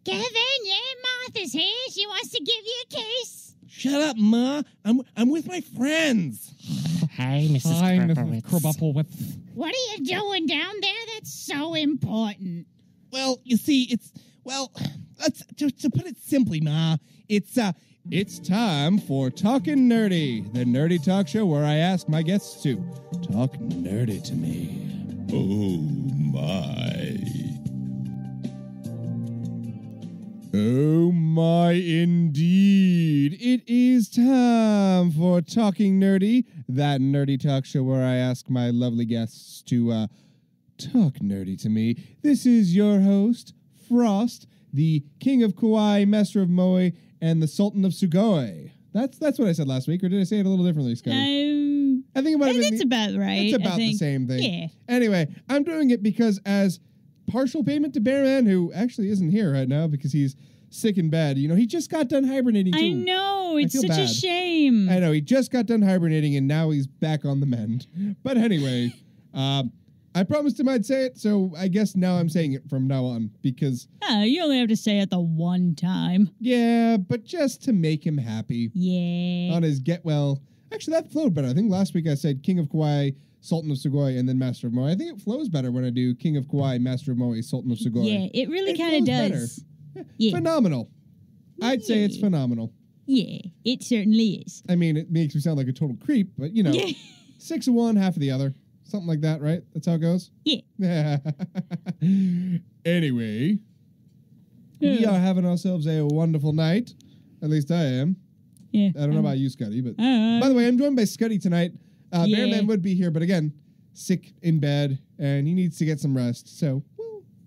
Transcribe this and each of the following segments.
Kevin, yeah, Martha's here. She wants to give you a kiss. Shut up, Ma. I'm with my friends. Hi, Mrs. Krabappelwitz. What are you doing down there that's so important? Well, you see, let's to put it simply, Ma. It's time for Talkin' Nerdy, the nerdy talk show where I ask my guests to talk nerdy to me. Oh my. Oh my, indeed. It is time for Talking Nerdy, that nerdy talk show where I ask my lovely guests to talk nerdy to me. This is your host, Frost, the King of Kauai, Master of Moe, and the Sultan of Sugoi. That's what I said last week, or did I say it a little differently, Scutty? I think it might have been... That's about right. It's about the same thing. Yeah. Anyway, I'm doing it because as partial payment to Bearman, who actually isn't here right now because he's sick and bad. You know, he just got done hibernating, too. I know. It's such bad. a shame. I know. He just got done hibernating, and now he's back on the mend. But anyway, I promised him I'd say it, so I guess now I'm saying it from now on, because... You only have to say it the one time. Yeah, but just to make him happy. Yeah. On his get well... Actually, that flowed better. I think last week I said King of Kauai, Sultan of Sugoi, and then Master of Moe. I think it flows better when I do King of Kauai, Master of Moe, Sultan of Sugoi. Yeah, it really kind of does. Yeah. Phenomenal. I'd say it's phenomenal. Yeah, it certainly is. I mean, it makes me sound like a total creep, but, you know, 6 of one, half of the other. Something like that, right? That's how it goes? Yeah. Anyway, we are having ourselves a wonderful night. At least I am. Yeah. I don't know about you, Scutty, but... by the way, I'm joined by Scutty tonight. Bearman would be here, but again, sick in bed, and he needs to get some rest, so...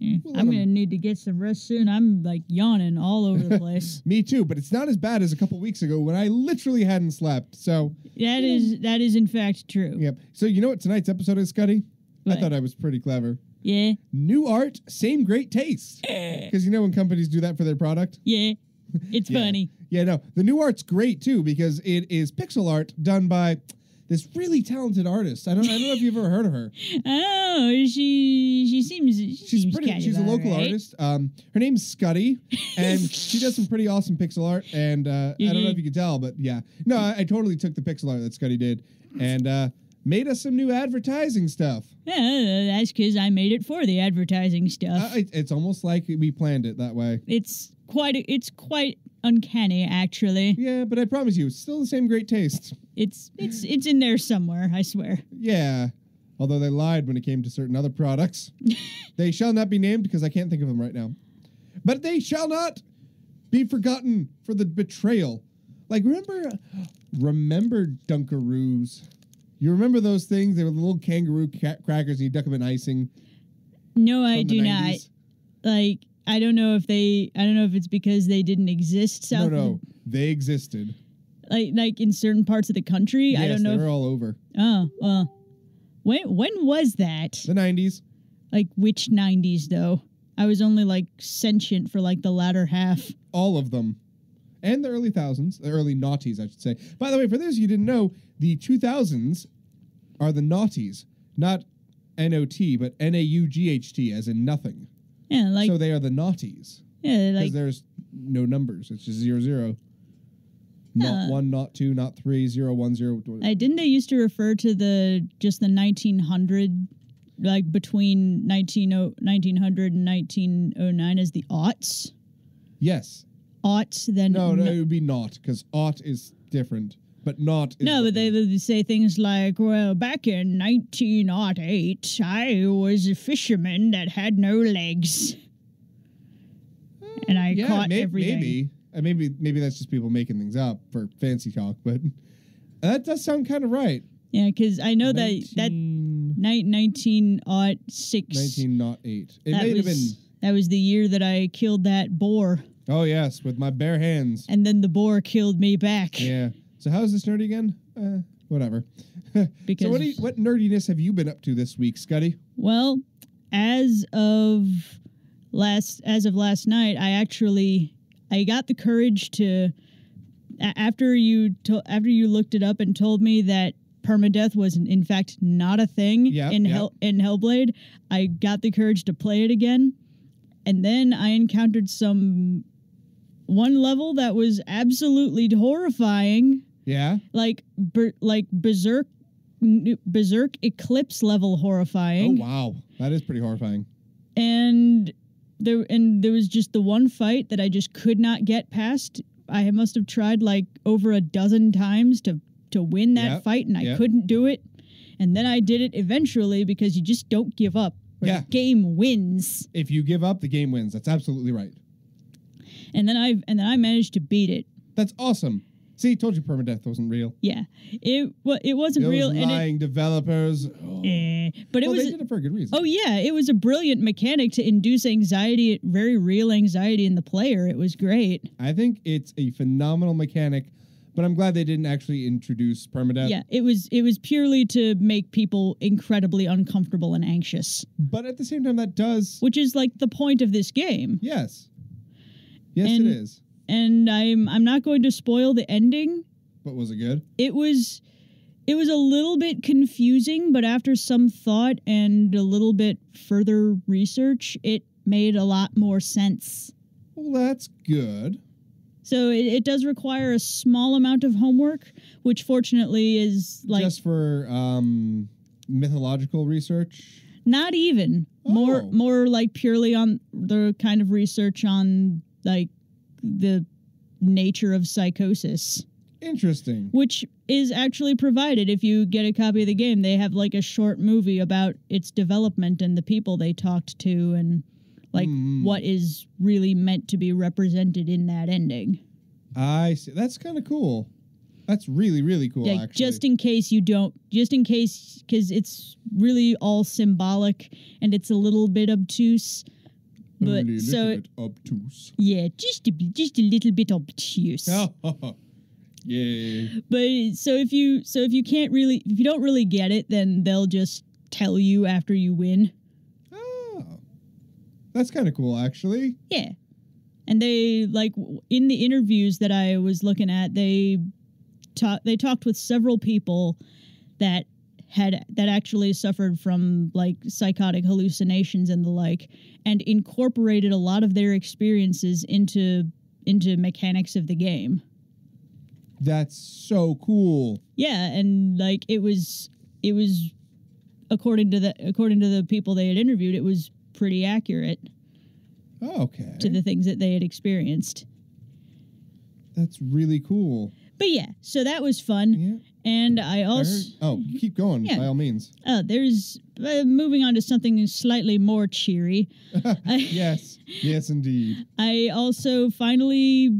I'm going to need to get some rest soon. I'm, like, yawning all over the place. Me too, but it's not as bad as a couple weeks ago when I literally hadn't slept, so... That is in fact true. Yep. So you know what tonight's episode is, Scutty? What? I thought I was pretty clever. Yeah? New art, same great taste. Because you know when companies do that for their product? Yeah. It's funny. Yeah, no. The new art's great, too, because it is pixel art done by... this really talented artist. I don't know if you've ever heard of her. Oh, she seems pretty. She's a local artist. Her name's Scutty, and she does some pretty awesome pixel art. And I don't know if you could tell, but yeah, no, I totally took the pixel art that Scutty did and made us some new advertising stuff. Yeah, that's because I made it for the advertising stuff. It's almost like we planned it that way. It's quite uncanny, actually. Yeah, but I promise you, it's still the same great taste. It's in there somewhere, I swear. Yeah, although they lied when it came to certain other products. They shall not be named because I can't think of them right now. But they shall not be forgotten for the betrayal. Like, remember Dunkaroos? You remember those things? They were the little kangaroo crackers and you duck them in icing. No, I do 90s. not. Like, I don't know if it's because they didn't exist. No, they existed. Like in certain parts of the country. Yes, I don't know. They're all over. Oh, well. When was that? The 90s. Like which 90s though? I was only like sentient for like the latter half. All of them. And the early thousands, the early noughties, I should say. By the way, for those of you who didn't know, the 2000s are the noughties, not N-O-T, but N-A-U-G-H-T, as in nothing. Yeah, like... So they are the noughties. Yeah, like... Because there's no numbers. It's just 00. Not 1, not 2, not 3, 0, 1, 0. Didn't they used to refer to the 1900, like between 1900 and 1909 as the aughts? Yes. Aughts, then... No, it would be not, because aught is different. But not is... No, but they would say things like, well, back in 1908, I was a fisherman that had no legs. And I caught everything. Maybe that's just people making things up for fancy talk, but that does sound kind of right. Yeah, because I know that 1906... 1908. It may have been... That was the year that I killed that boar. Oh, yes, with my bare hands. And then the boar killed me back. Yeah. So how's this nerdy again? Whatever. Because so what nerdiness have you been up to this week, Scutty? Well, as of last night, I got the courage to, after you looked it up and told me that permadeath was in fact not a thing in Hellblade, I got the courage to play it again. and then I encountered one level that was absolutely horrifying. Yeah? Like Berserk Eclipse level horrifying. Oh, wow. That is pretty horrifying. And there was just the one fight that I just could not get past. I must have tried like over a dozen times to win that fight, and I couldn't do it. And then I did it eventually because you just don't give up. The game wins. If you give up, the game wins. That's absolutely right. And then I managed to beat it. That's awesome. See, told you permadeath wasn't real. Yeah, it wasn't real. Those lying developers. But it was. They did it for a good reason. Oh yeah, it was a brilliant mechanic to induce anxiety, very real anxiety in the player. It was great. I think it's a phenomenal mechanic, but I'm glad they didn't actually introduce permadeath. Yeah, it was purely to make people incredibly uncomfortable and anxious. But at the same time, that does, which is like the point of this game. Yes, it is. And I'm not going to spoil the ending. But was it good? It was a little bit confusing, but after some thought and a little bit further research, it made a lot more sense. Well, that's good. So it does require a small amount of homework, which fortunately is like just for mythological research. Not even more like purely on the kind of research on like the nature of psychosis. Interesting. Which is actually provided if you get a copy of the game. They have like a short movie about its development and the people they talked to and like what is really meant to be represented in that ending. I see. That's kind of cool. That's really, really cool, like, actually. Just in case, because it's really all symbolic and it's a little bit obtuse. But Only a little bit obtuse. Yeah, just a little bit obtuse. Yeah. But so if you don't really get it, then they'll just tell you after you win. Oh, that's kind of cool, actually. Yeah, and they like in the interviews that I was looking at, they talked with several people that actually suffered from like psychotic hallucinations and the like, and incorporated a lot of their experiences into mechanics of the game. That's so cool. Yeah, and like it was according to the people they had interviewed, it was pretty accurate. Okay. To the things that they had experienced. That's really cool. But yeah, so that was fun. Yeah. And I also... keep going, by all means. There's... moving on to something slightly more cheery. Yes, indeed. I also finally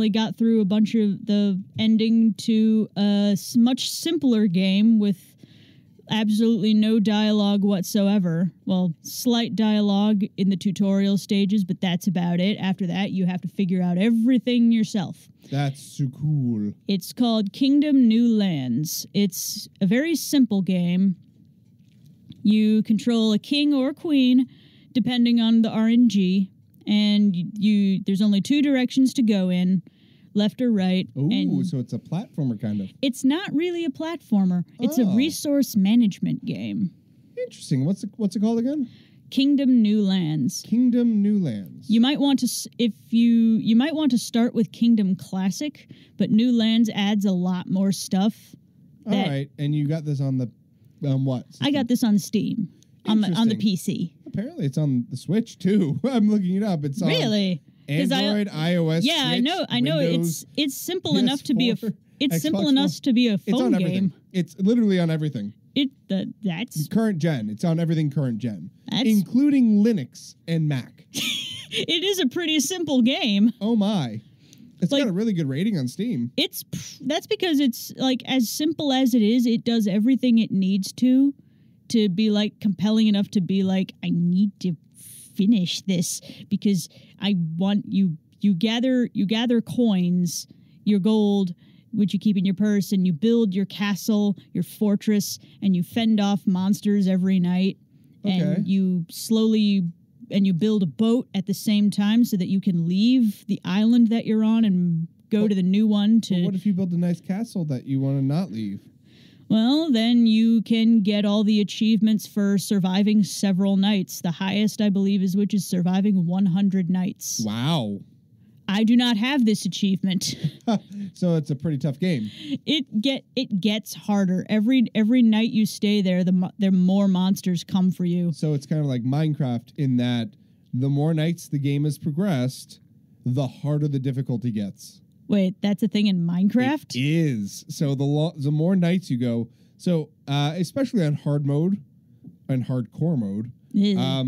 got through a bunch of the ending to a much simpler game with absolutely no dialogue whatsoever. Well, slight dialogue in the tutorial stages, but that's about it. After that, you have to figure out everything yourself. That's so cool. It's called Kingdom New Lands. It's a very simple game. You control a king or a queen, depending on the RNG, and there's only two directions to go in, left or right. Ooh, so it's a platformer kind of. It's not really a platformer. It's a resource management game. Interesting. What's it called again? Kingdom New Lands. Kingdom New Lands. You might want to start with Kingdom Classic, but New Lands adds a lot more stuff. All right, and you got this on the what? System? I got this on Steam on the PC. Apparently, it's on the Switch too. I'm looking it up. It's on really Android, iOS. Yeah, Switch, I know. Windows, It's simple enough to be a phone it's on everything. game. It's literally on everything. That's current gen. It's on everything current gen, including Linux and Mac. It is a pretty simple game. Oh my. It's got a really good rating on Steam. That's because it's like as simple as it is, it does everything it needs to be like compelling enough to be like, I need to finish this because I want you gather coins, your gold, which you keep in your purse, and you build your castle, your fortress, and you fend off monsters every night. Okay. And you build a boat at the same time so that you can leave the island that you're on and go to the new one. But what if you build a nice castle that you want to not leave? Well, then you can get all the achievements for surviving several nights. The highest, I believe, is surviving 100 nights. Wow. I do not have this achievement. So it's a pretty tough game. It gets harder. Every night you stay there, the more monsters come for you. So it's kind of like Minecraft in that the more nights the game has progressed, the harder the difficulty gets. Wait, that's a thing in Minecraft? It is. So the more nights you go, so especially on hard mode and hardcore mode. Yeah.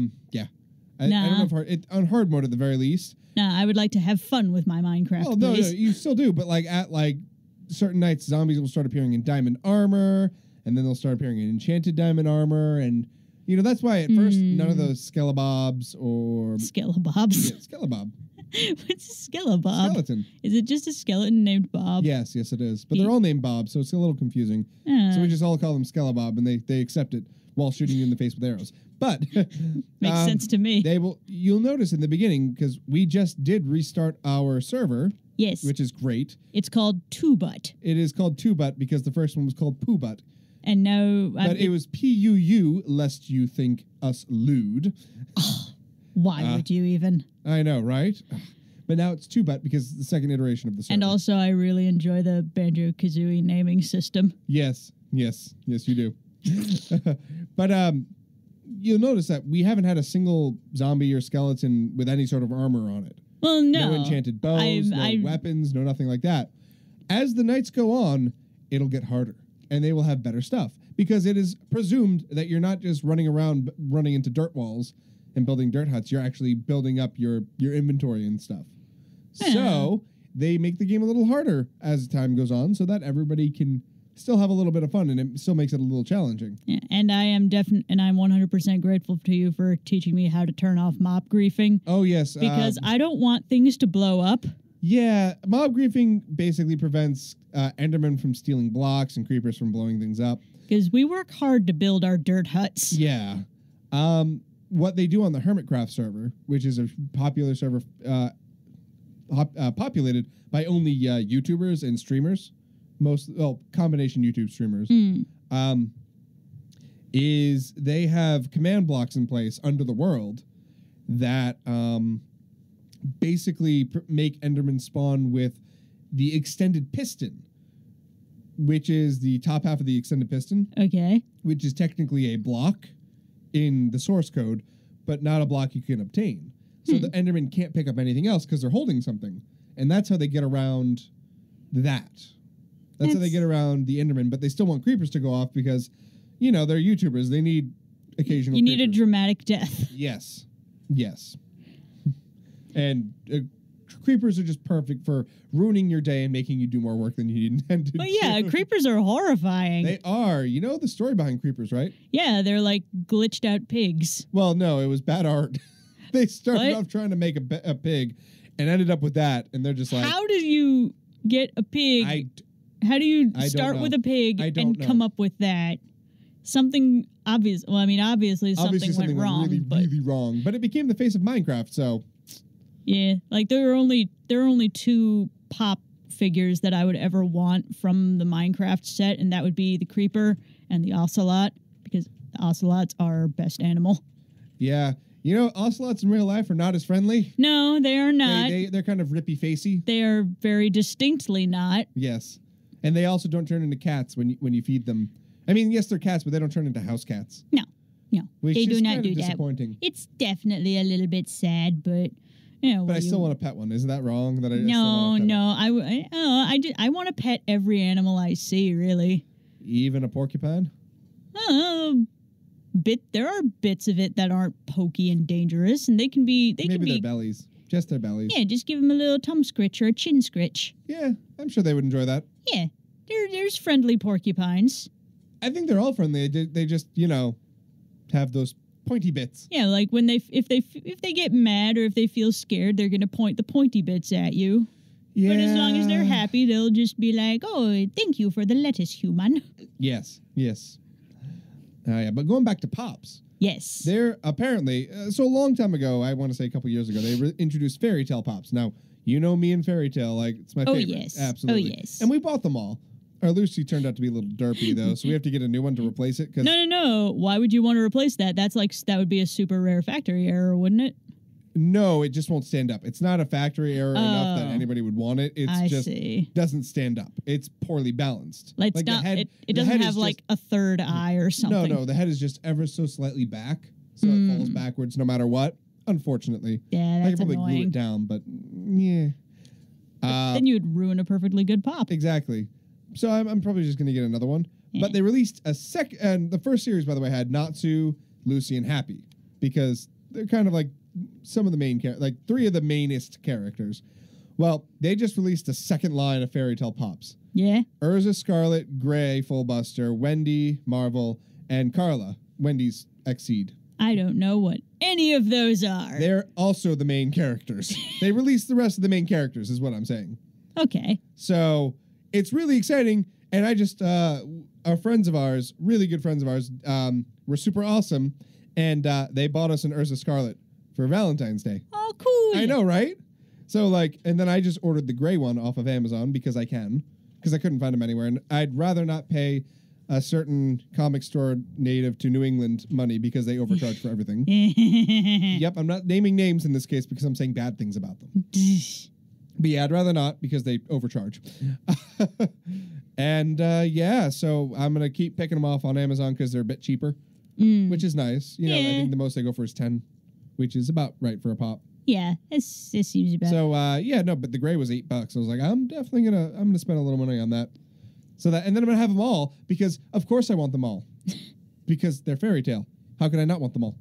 I don't know if on hard mode at the very least. Nah, I would like to have fun with my Minecraft. Oh no, you still do, but at certain nights, zombies will start appearing in diamond armor, and then they'll start appearing in enchanted diamond armor, and that's why at first none of those skelebobs or Skelebobs. Yeah, skelebab. What's a skelebab? Skeleton. Is it just a skeleton named Bob? Yes, it is. But they're all named Bob, so it's a little confusing. So we just all call them Skelebob, and they accept it while shooting you in the face with arrows. But makes sense to me. You'll notice in the beginning, because we just did restart our server. Yes. Which is great. It's called Two Butt. It is called Two Butt because the first one was called Poo Butt. And now... But it was PUU, lest you think us lewd. Why would you even? I know, right? But now it's Two Butt because it's the second iteration of the server. And also, I really enjoy the Banjo-Kazooie naming system. Yes, you do. But you'll notice that we haven't had a single zombie or skeleton with any sort of armor on it. Well, no. No enchanted bows, no weapons, no nothing like that. As the nights go on, it'll get harder, and they will have better stuff, because it is presumed that you're not just running around running into dirt walls and building dirt huts. You're actually building up your inventory and stuff. So they make the game a little harder as time goes on so that everybody can still have a little bit of fun, and it still makes it a little challenging. Yeah, and I'm 100% grateful to you for teaching me how to turn off mob griefing. Oh, yes. Because I don't want things to blow up. Yeah, mob griefing basically prevents Endermen from stealing blocks and creepers from blowing things up. Because we work hard to build our dirt huts. Yeah. What they do on the Hermitcraft server, which is a popular server populated by only YouTubers and streamers, combination YouTube streamers, is they have command blocks in place under the world that basically make Endermen spawn with the extended piston, which is the top half of the extended piston. Okay. Which is technically a block in the source code, but not a block you can obtain. So the Enderman can't pick up anything else because they're holding something. And that's how they get around that. That's how they get around the Enderman, but they still want creepers to go off because, they're YouTubers. They need occasional You need a dramatic death. Yes. And creepers are just perfect for ruining your day and making you do more work than you intended. But yeah, creepers are horrifying. They are. You know the story behind creepers, right? Yeah, they're like glitched out pigs. Well, no, it was bad art. They started off trying to make a pig and ended up with that, and they're just like... How do you get a pig? How do you start with a pig and come up with that? Something obvious. Well, I mean, obviously something went wrong. Really wrong. But it became the face of Minecraft, so... Yeah, like there are only two pop figures that I would ever want from the Minecraft set, and that would be the creeper and the ocelot, because the ocelots are our best animal. Yeah. Ocelots in real life are not as friendly. No, they are not. They're kind of rippy-facey. They are very distinctly not. Yes. And they also don't turn into cats when you feed them. I mean, yes, they're cats, but they don't turn into house cats. No, Which they do is not kind do of that. Disappointing. It's definitely a little bit sad, but But I still want to pet one. Isn't that wrong? I want to pet every animal I see. Really, even a porcupine. There are bits of it that aren't pokey and dangerous, and they can be. Maybe their bellies, just their bellies. Yeah, just give them a little tongue scritch or a chin scritch. Yeah, I'm sure they would enjoy that. Yeah, there's friendly porcupines. I think they're all friendly. They just have those pointy bits. Yeah, like when if they get mad or if they feel scared, they're gonna point the pointy bits at you. Yeah. But as long as they're happy, they'll just be like, "Oh, thank you for the lettuce, human." Yes. Yeah, but going back to Pops. Yes. They're apparently, so a long time ago, I want to say a couple years ago, they introduced Fairy Tale Pops. Now, me and Fairy Tale, like, it's my favorite. Yes. Absolutely. Oh, yes. And we bought them all. Our Lucy turned out to be a little derpy, though, so we have to get a new one to replace it. No. Why would you want to replace that? That would be a super rare factory error, wouldn't it? No, it just won't stand up. It's not a factory error enough that anybody would want it. It's just doesn't stand up. It's poorly balanced. Like the head, it doesn't have like a third eye or something. No, the head is just ever so slightly back, so it falls backwards no matter what. Unfortunately, yeah, that's I could probably annoying. glue it down, but yeah. Then you'd ruin a perfectly good pop. Exactly. So I'm probably just going to get another one. Yeah. But they released a second, and the first series, by the way, had Natsu, Lucy, and Happy, because they're kind of like some of the main like 3 of the mainest characters. Well, they just released a second line of Fairy Tale Pops. Yeah. Urza Scarlet, Gray, Fullbuster, Wendy, Marvel, and Carla, Wendy's Exceed. I don't know what any of those are. They're also the main characters. They released the rest of the main characters, is what I'm saying. Okay. So it's really exciting, and I just our friends of ours, really good friends of ours, were super awesome, and they bought us an Urza Scarlet for Valentine's Day. Oh, cool. I know, right? So and then I just ordered the gray one off of Amazon because I couldn't find them anywhere, and I'd rather not pay a certain comic store native to New England money because they overcharge for everything. Yep, I'm not naming names in this case because I'm saying bad things about them. But yeah, I'd rather not because they overcharge. And yeah, so I'm going to keep picking them off on Amazon because they're a bit cheaper, which is nice. You know, I think the most I go for is 10, which is about right for a pop. Yeah, it seems about. So yeah, no, but the gray was $8. I was like, I'm definitely gonna spend a little money on that. So that, and then I'm gonna have them all because of course I want them all because they're Fairy Tale. How could I not want them all?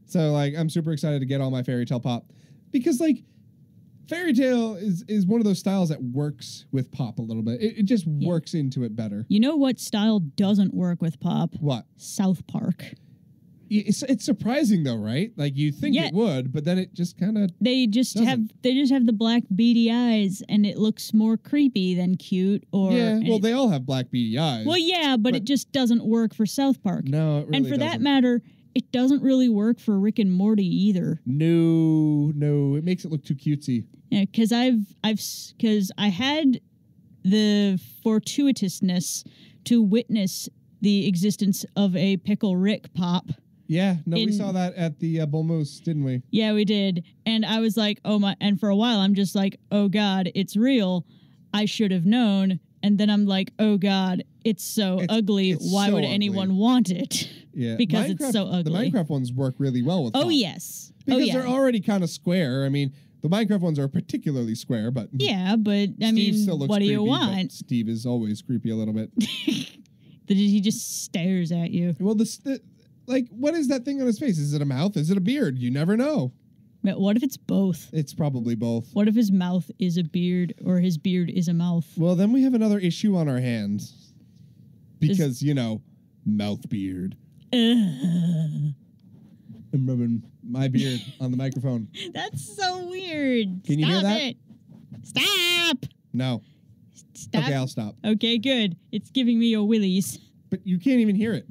So like, I'm super excited to get all my Fairy Tale Pop because like Fairy Tale is one of those styles that works with pop a little bit. It just works into it better. You know what style doesn't work with pop? What? South Park. It's surprising though, right? Like you think it would, but then it just kind of they just have the black beady eyes, and it looks more creepy than cute. Or well, they all have black beady eyes. Well, yeah, but it just doesn't work for South Park. No, it really and for that matter, it doesn't really work for Rick and Morty either. No, it makes it look too cutesy. Yeah, because I had the fortuitousness to witness the existence of a Pickle Rick pop. Yeah, we saw that at the Bull Moose, didn't we? Yeah, we did. And I was like, oh my, and for a while I'm just like, oh God, it's real. I should have known. And then I'm like, oh God, it's so ugly. Why would anyone want it? Yeah. Because it's so ugly. The Minecraft ones work really well with pop. Yes. Because they're already kind of square. I mean, the Minecraft ones are particularly square, but... Yeah, but I Steve mean, still looks what do creepy, you want? Steve is always creepy a little bit. He just stares at you. Well, like, what is that thing on his face? Is it a mouth? Is it a beard? You never know. But what if it's both? It's probably both. What if his mouth is a beard or his beard is a mouth? Well, then we have another issue on our hands. Because, mouth beard. I'm rubbing my beard on the microphone. That's so weird. Can you hear that? It. Stop. No. Stop. Okay, I'll stop. Okay, good. It's giving me a willies. But you can't even hear it.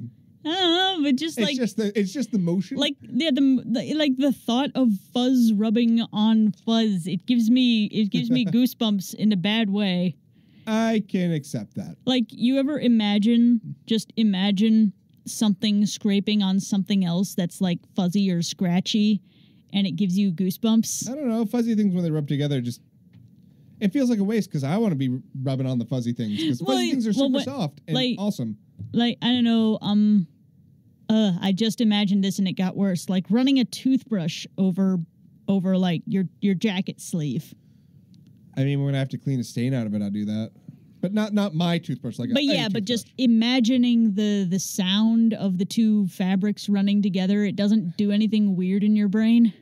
But just like it's just the motion. Like the thought of fuzz rubbing on fuzz. It gives me goosebumps in a bad way. I can accept that. Like, you ever imagine something scraping on something else that's like fuzzy or scratchy, and it gives you goosebumps? I don't know. Fuzzy things when they rub together it feels like a waste because I want to be rubbing on the fuzzy things because fuzzy things are super soft and awesome. Like, I don't know, I just imagined this and it got worse. Like running a toothbrush over like your jacket sleeve. I mean, when I have to clean a stain out of it, I'll do that. But not my toothbrush. But just imagining the sound of the two fabrics running together, it doesn't do anything weird in your brain?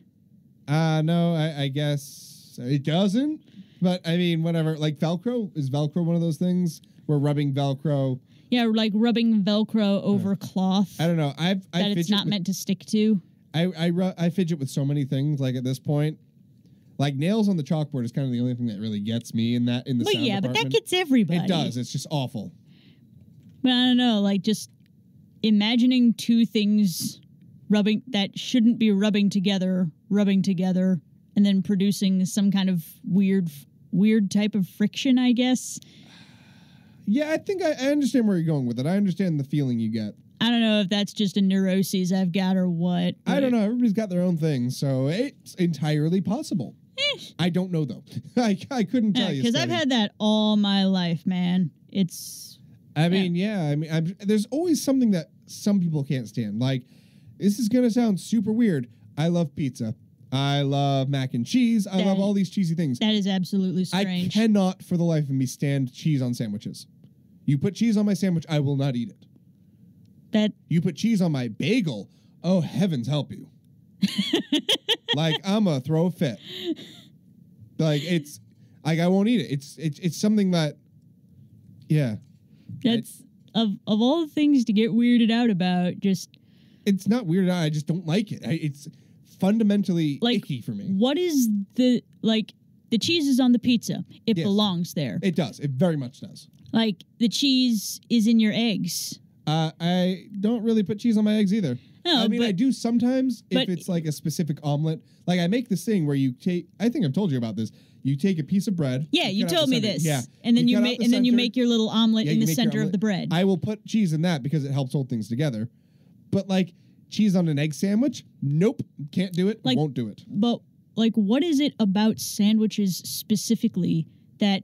No, I guess it doesn't. But, I mean, whatever. Like Velcro? Is Velcro one of those things? We're rubbing Velcro. Yeah, like rubbing Velcro over cloth. I don't know. That it's not meant to stick to. I fidget with so many things, like, at this point. Like, nails on the chalkboard is kind of the only thing that really gets me in the sound department. But that gets everybody. It does. It's just awful. But I don't know, like, just imagining two things rubbing that shouldn't be rubbing together, and then producing some kind of weird type of friction, I guess. Yeah, I think I understand where you're going with it. I understand the feeling you get. I don't know if that's just a neuroses I've got or what. I don't know. Everybody's got their own thing, so it's entirely possible. I don't know, though. I couldn't tell you. Because I've had that all my life, man. It's... I mean, there's always something that some people can't stand. Like, this is going to sound super weird. I love pizza. I love mac and cheese. I love all these cheesy things. That is absolutely strange. I cannot, for the life of me, stand cheese on sandwiches. You put cheese on my sandwich, I will not eat it. You put cheese on my bagel, oh, heavens help you. Like, I'm going to throw a fit. Like, it's, like, I won't eat it. It's something that, yeah. That's, of all the things to get weirded out about, just... It's not weirded out, I just don't like it. It's fundamentally icky for me. What is the cheese is on the pizza. It belongs there. It does. It very much does. Like, the cheese is in your eggs. I don't really put cheese on my eggs either. No, I mean, I do sometimes if it's like a specific omelet. Like, I make this thing where you take, I think I've told you about this. You take a piece of bread. Yeah, you told me this. Yeah. And then you make your little omelet in the center of the bread. I will put cheese in that because it helps hold things together. But like cheese on an egg sandwich? Nope. Can't do it. Won't do it. But like, what is it about sandwiches specifically that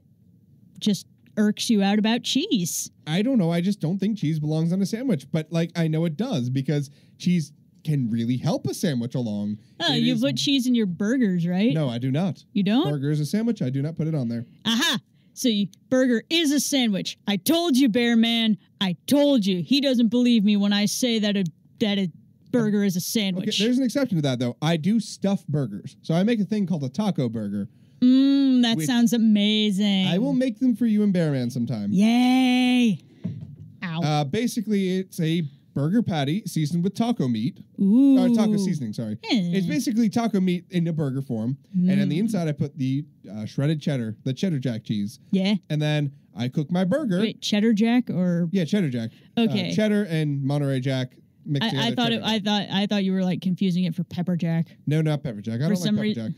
just irks you out about cheese? I don't know. I just don't think cheese belongs on a sandwich. But like, I know it does because cheese can really help a sandwich along. Oh, you put cheese in your burgers, right? No, I do not. You don't? Burger is a sandwich. I do not put it on there. Aha! So burger is a sandwich. I told you, Bear Man. I told you. He doesn't believe me when I say that a burger is a sandwich. Okay, there's an exception to that, though. I do stuff burgers. So I make a thing called a taco burger. That sounds amazing. I will make them for you and Bear Man sometime. Yay! Ow. Basically, it's a burger patty seasoned with taco meat. Ooh. Or taco seasoning, sorry. It's basically taco meat in a burger form. And on the inside, I put the shredded cheddar, the cheddar jack cheese. Yeah. And then I cook my burger. Wait, cheddar jack or? Yeah, cheddar jack. Okay. Cheddar and Monterey Jack mixed together. I thought you were like confusing it for pepper jack. No, not pepper jack. I don't like pepper jack.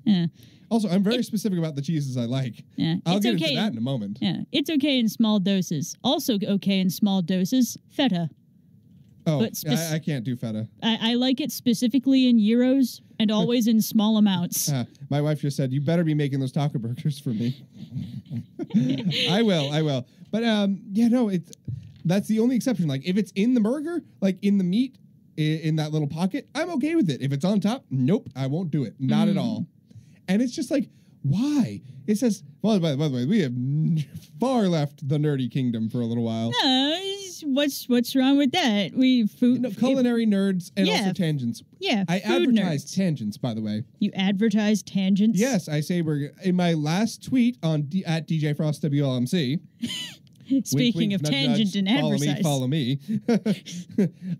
Yeah. Also, I'm very specific about the cheeses I like. Yeah. I'll get into that in a moment. Yeah. It's okay in small doses. Also okay in small doses, feta. Oh, I can't do feta. I like it specifically in gyros and always in small amounts. My wife just said, you better be making those taco burgers for me. I will. But, that's the only exception. Like, if it's in the burger, like in the meat, in that little pocket, I'm okay with it. If it's on top, nope, I won't do it. Not at all. And it's just like, why? It says, well, by the way, we have far left the nerdy kingdom for a little while. What's wrong with that? Culinary nerds and also tangents. Yeah, I advertise tangents, by the way. You advertise tangents? Yes, I say in my last tweet at DJ Frost WLMC. Speaking of tangent and advertise. Follow me.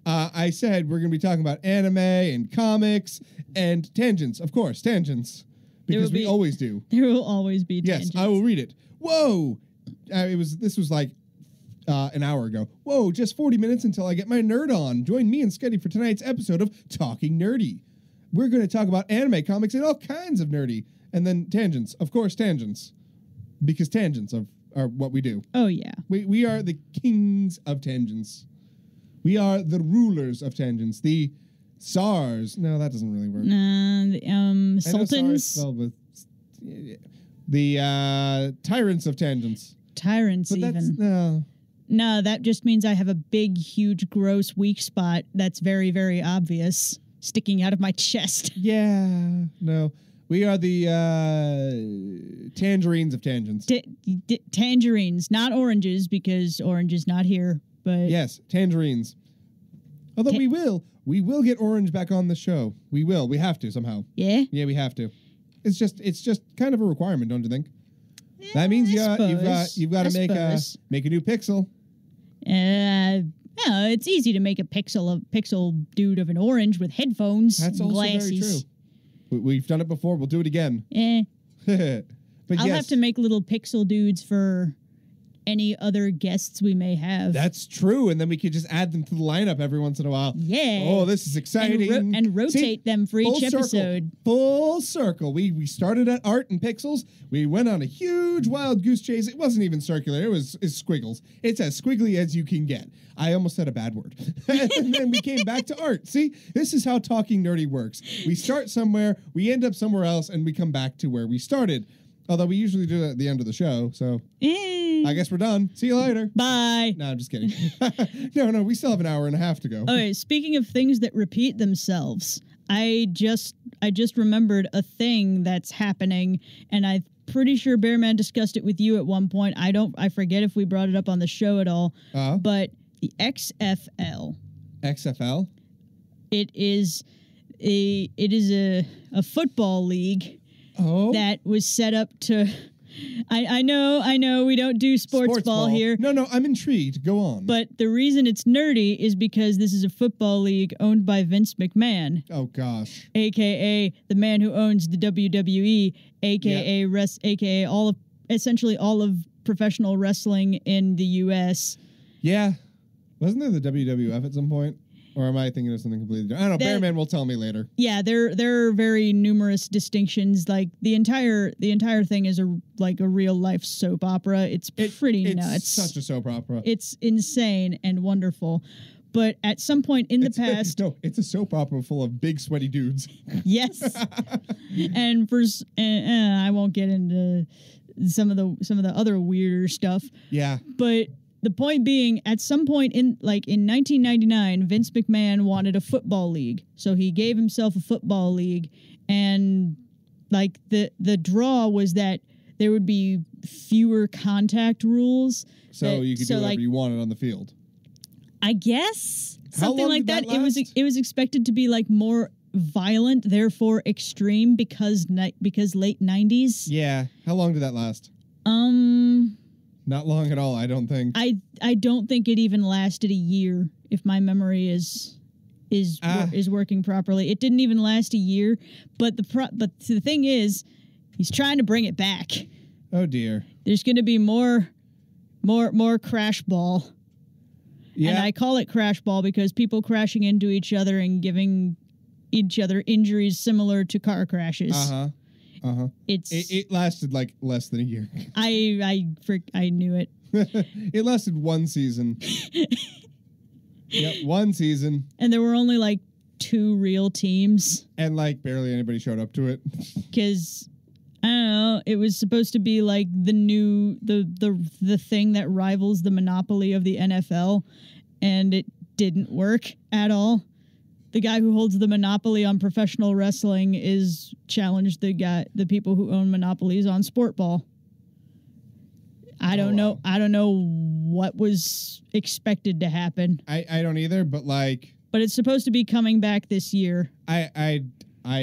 I said we're going to be talking about anime and comics and tangents. Of course, tangents. Because we always do. There will always be tangents. Yes, I will read it. Whoa! This was like an hour ago. Whoa, just 40 minutes until I get my nerd on. Join me and Scutty for tonight's episode of Talking Nerdy. We're going to talk about anime, comics, and all kinds of nerdy. And then tangents. Of course, tangents. Because tangents are what we do. Oh, yeah. We are the kings of tangents. We are the rulers of tangents. The SARS. No, that doesn't really work. Sultans. The tyrants of tangents. Tyrants, but even. No, that just means I have a big, huge, gross, weak spot that's very, very obvious sticking out of my chest. Yeah. No. We are the tangerines of tangents. Tangerines, not oranges, because orange is not here. But yes, tangerines. Although we will get orange back on the show. We will. We have to somehow. Yeah? Yeah, we have to. It's just kind of a requirement, don't you think? Yeah, that means you've got to make a new pixel. No, it's easy to make a pixel dude of an orange with headphones. That's and also glasses. very true. We've done it before. We'll do it again. But I'll have to make little pixel dudes for any other guests we may have. That's true, and then we could just add them to the lineup every once in a while. Yeah. Oh, this is exciting. And rotate them for each episode. Full circle. We started at art and pixels. We went on a huge wild goose chase. It wasn't even circular. It's squiggles. It's as squiggly as you can get. I almost said a bad word. And then we came back to art. See, this is how Talking Nerdy works. We start somewhere, we end up somewhere else, and we come back to where we started. Although we usually do that at the end of the show, so I guess we're done. See you later. Bye. No, I'm just kidding. No, we still have an hour and a half to go. Okay, speaking of things that repeat themselves, I just remembered a thing that's happening, and I'm pretty sure Bearman discussed it with you at one point. I forget if we brought it up on the show at all. But the XFL. XFL? It is a football league that was set up to. I know we don't do sports ball here. No, I'm intrigued. Go on. But the reason it's nerdy is because this is a football league owned by Vince McMahon. Oh gosh. AKA the man who owns the WWE, AKA AKA essentially all of professional wrestling in the US. Yeah. Wasn't there the WWF at some point? Or am I thinking of something completely different? I don't know. Bearman will tell me later. Yeah, there are very numerous distinctions. Like the entire thing is a real life soap opera. It's pretty nuts. It's such a soap opera. It's insane and wonderful. But at some point in the past, it's a soap opera full of big sweaty dudes. Yes, and I won't get into some of the other weirder stuff. Yeah, but. The point being, at some point in 1999, Vince McMahon wanted a football league. So he gave himself a football league. And the draw was that there would be fewer contact rules. So you could do whatever you wanted on the field. I guess. Something like that. Last? It was expected to be more violent, therefore extreme because late 90s. Yeah. How long did that last? Not long at all, I don't think. I don't think it even lasted a year, if my memory is working properly. It didn't even last a year, but the thing is, he's trying to bring it back. Oh dear. There's going to be more crash ball. Yeah. And I call it crash ball because people crashing into each other and giving each other injuries similar to car crashes. Uh-huh. It lasted less than a year. I knew it. It lasted one season. Yep, one season. And there were only 2 real teams. And barely anybody showed up to it. Because I don't know, it was supposed to be the thing that rivals the monopoly of the NFL, and it didn't work at all. The guy who holds the monopoly on professional wrestling is challenged the people who own monopolies on sport ball. I don't know. I don't know what was expected to happen. I don't either, but But it's supposed to be coming back this year. I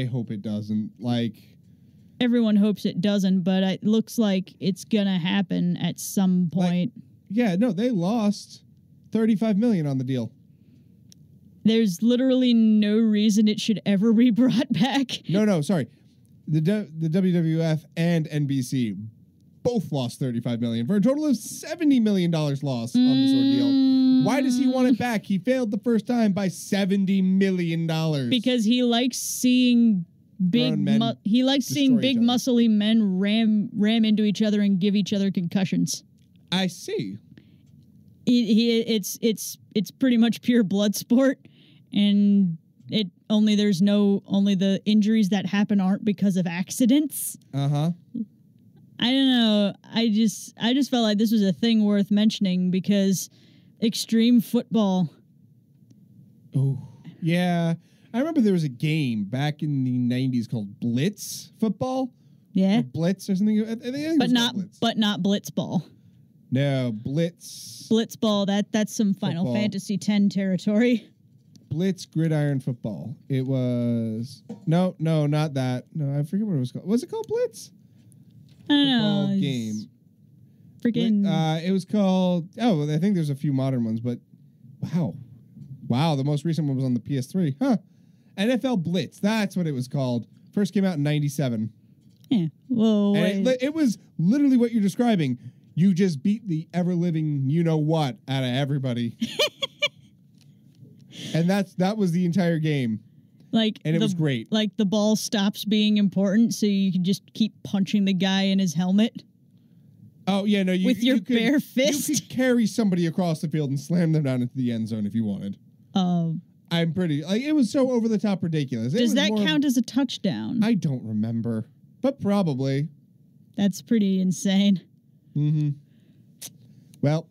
hope it doesn't. Everyone hopes it doesn't, but it looks like it's gonna happen at some point. They lost $35 million on the deal. There's literally no reason it should ever be brought back. No, sorry. The WWF and NBC both lost $35 million for a total of $70 million lost on this ordeal. Why does he want it back? He failed the first time by $70 million. Because he likes seeing big muscly men ram into each other and give each other concussions. I see. It's pretty much pure blood sport, and only the injuries that happen aren't because of accidents. Uh-huh. I don't know. I just felt like this was a thing worth mentioning because extreme football. Oh, yeah. I remember there was a game back in the 90s called Blitz football. Yeah. Or Blitz or something. I think but not Blitzball. No, Blitz. Blitzball, that's some Final Football. Fantasy X territory. Blitz gridiron football. It was... No, not that. No, I forget what it was called. Was it called Blitz? I don't know. Football game. Freaking... it was called... Oh, I think there's a few modern ones, but... Wow, the most recent one was on the PS3. Huh. NFL Blitz. That's what it was called. First came out in 97. Yeah. Whoa. And it was literally what you're describing. you just beat the ever-living you-know-what out of everybody. And that was the entire game. And it was great. Like the ball stops being important, so you can just keep punching the guy in his helmet. Oh yeah, no, with your bare fist. You could carry somebody across the field and slam them down into the end zone if you wanted. I'm pretty it was so over the top ridiculous. Does that count as a touchdown? I don't remember, but probably. That's pretty insane. Mm-hmm. Well,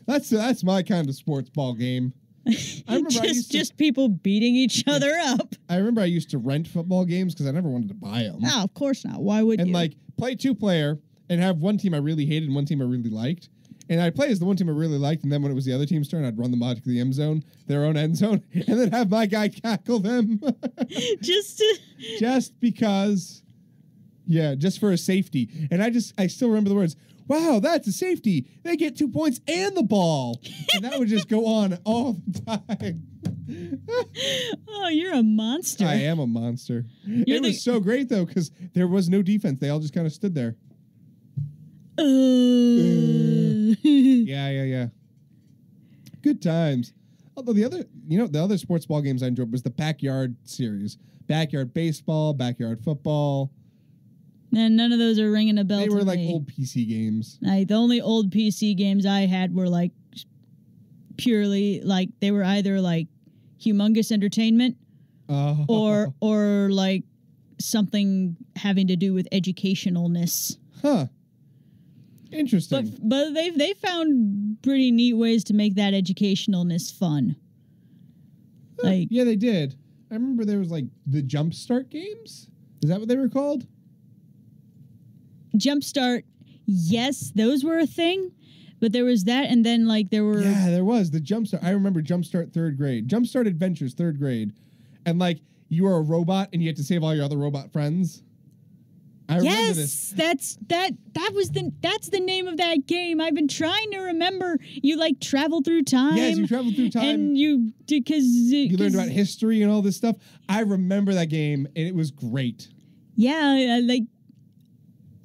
that's my kind of sports ball game. I remember just people beating each other up. I remember I used to rent football games because I never wanted to buy them. Oh, of course not. Why would you? And play 2-player and have one team I really hated and one team I really liked. And I'd play as the one team I really liked, and then when it was the other team's turn, I'd run them out to the end zone, their own end zone, and then have my guy tackle them. Just because. Yeah, just for a safety. And I still remember the words, wow, that's a safety. They get 2 points and the ball. And that would just go on all the time. Oh, you're a monster. I am a monster. It was so great, though, because there was no defense. They all just kind of stood there. Yeah. Good times. Although the other sports ball games I enjoyed was the backyard series. Backyard baseball, backyard football. And none of those are ringing a bell. They were like me. old PC games. The only old PC games I had were purely they were either humongous entertainment or something having to do with educationalness. Huh. Interesting. But they found pretty neat ways to make that educationalness fun. Yeah, they did. I remember there was the Jumpstart games. Is that what they were called? Jumpstart, yes, those were a thing, but there was that, and then there were. Yeah, there was the Jumpstart. I remember Jumpstart 3rd grade, Jumpstart Adventures 3rd grade, and you were a robot and you had to save all your other robot friends. I remember this. That's the name of that game. I've been trying to remember. You travel through time. Yes, you travel through time, and you learned about history and all this stuff. I remember that game, and it was great. Yeah,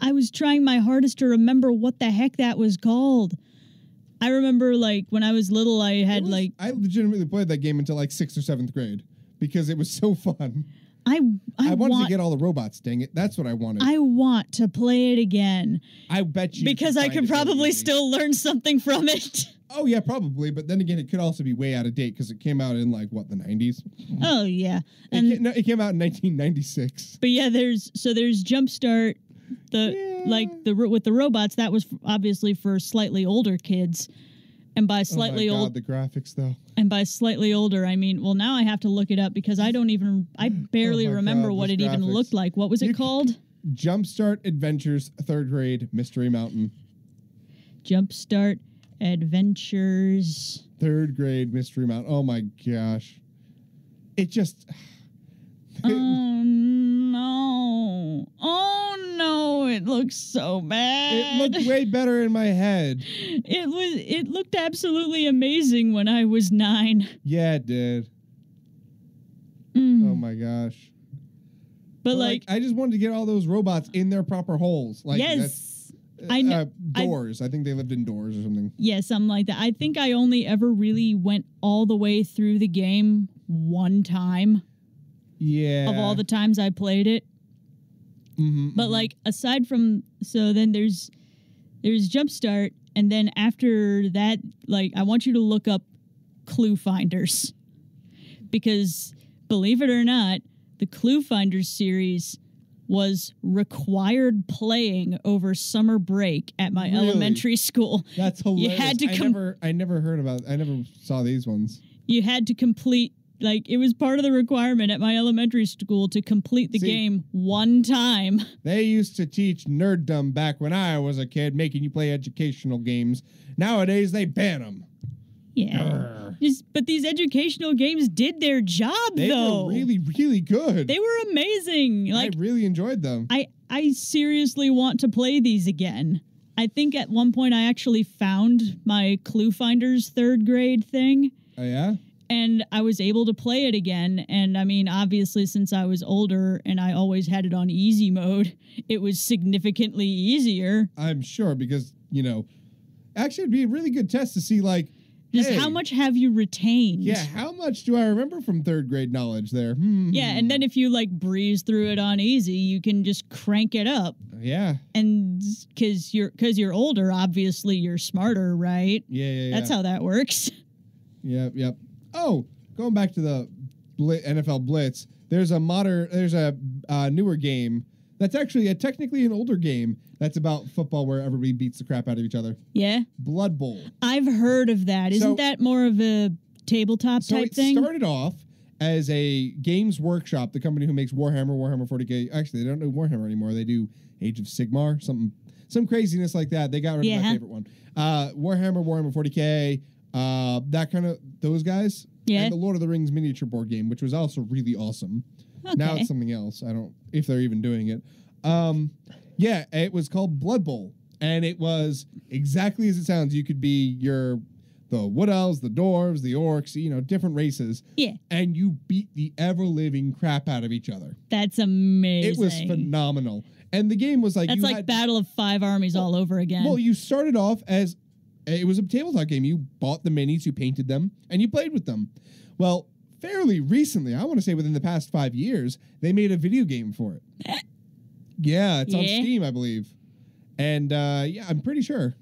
I was trying my hardest to remember what the heck that was called. I remember, when I was little, I had, I legitimately played that game until, 6th or 7th grade because it was so fun. I wanted to get all the robots, dang it. That's what I wanted. I want to play it again. I bet you. Because I could probably still learn something from it. Oh, yeah, probably. But then again, it could also be way out of date because it came out in, the 90s? Oh, yeah. It came out in 1996. But, yeah, there's Jumpstart. With the robots, that was obviously for slightly older kids, and by slightly old, the graphics though. And by slightly older, I mean, well, now I have to look it up because I barely remember what it even looked like. What was it called? Jumpstart Adventures 3rd grade Mystery Mountain. Jumpstart Adventures 3rd grade Mystery Mountain. Oh my gosh, it just. Oh no, it looks so bad. It looked way better in my head. It looked absolutely amazing when I was 9. Yeah, it did. Oh my gosh. But I just wanted to get all those robots in their proper holes. Yes. I know. Doors. I think they lived in doors or something. Yeah, something like that. I think I only ever really went all the way through the game one time. Yeah. Of all the times I played it. Mm-hmm, but aside from then there's Jumpstart, and then after that, I want you to look up Clue Finders, because believe it or not, the Clue Finders series was required playing over summer break at my elementary school. That's hilarious. You had to I never heard about. I never saw these ones. You had to complete. It was part of the requirement at my elementary school to complete the game one time. They used to teach nerddom back when I was a kid, making you play educational games. Nowadays, they ban them. Yeah. But these educational games did their job, though. They were really, really good. They were amazing. I really enjoyed them. I seriously want to play these again. I think at one point I actually found my Clue Finders 3rd grade thing. Oh, yeah? And I was able to play it again. And I mean, obviously, since I was older and I always had it on easy mode, it was significantly easier. I'm sure, because actually it'd be a really good test to see like, just hey, how much have you retained? Yeah, how much do I remember from third grade knowledge there? Yeah, and then if you like breeze through it on easy, you can just crank it up. Yeah. And because you're older, obviously you're smarter, right? Yeah. That's how that works. Yep. Oh, going back to the NFL Blitz, there's a newer game that's actually technically an older game that's about football where everybody beats the crap out of each other. Yeah. Blood Bowl. I've heard of that. Isn't that more of a tabletop type thing? So it started off as a Games Workshop, the company who makes Warhammer 40K. Actually, they don't do Warhammer anymore. They do Age of Sigmar, some craziness like that. They got rid of my favorite one. Warhammer 40K, those guys. Yeah. And the Lord of the Rings miniature board game, which was also really awesome. Okay. Now it's something else. I don't if they're even doing it. Yeah, it was called Blood Bowl, and it was exactly as it sounds. You could be the Wood Elves, the Dwarves, the Orcs, different races. Yeah. And you beat the ever-living crap out of each other. That's amazing. It was phenomenal. And the game was like... That's like Battle of Five Armies all over again. Well, you started off as... It was a tabletop game. You bought the minis, you painted them, and you played with them. Well, fairly recently, I want to say within the past 5 years, they made a video game for it. Yeah, it's on Steam, I believe. And, I'm pretty sure.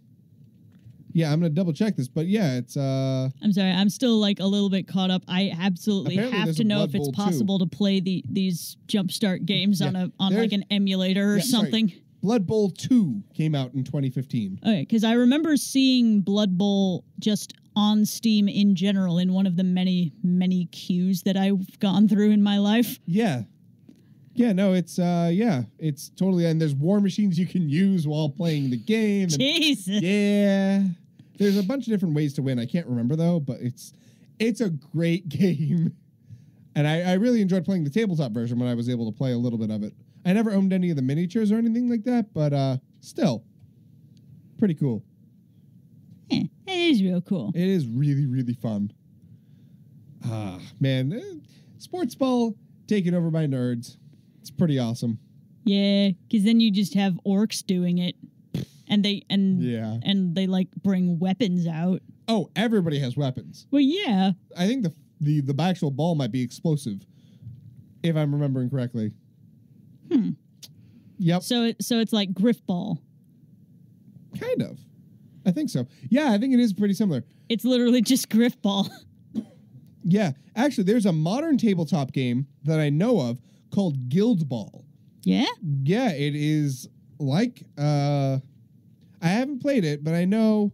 Yeah, I'm going to double check this, but yeah, it's... I'm sorry, I'm still like a little bit caught up. I absolutely have to know if it's possible to play these Jumpstart games on like an emulator or something. Sorry. Blood Bowl 2 came out in 2015. Okay, because I remember seeing Blood Bowl just on Steam in general in one of the many, many queues that I've gone through in my life. Yeah. Yeah, no, it's totally, and there's war machines you can use while playing the game. And, Jesus. Yeah. There's a bunch of different ways to win. I can't remember, though, but it's a great game. And I really enjoyed playing the tabletop version when I was able to play a little bit of it. I never owned any of the miniatures or anything like that, but still, pretty cool. Yeah, it is real cool. It is really, really fun. Man, sports ball taken over by nerds. It's pretty awesome. Yeah, because then you just have orcs doing it, and they like bring weapons out. Oh, everybody has weapons. Well, yeah. I think the actual ball might be explosive, if I'm remembering correctly. Yep. So it's like Griff Ball. Kind of. I think so. Yeah, I think it is pretty similar. It's literally just Griff Ball. Yeah. Actually, there's a modern tabletop game that I know of called Guild Ball. Yeah? Yeah, it is like I haven't played it, but I know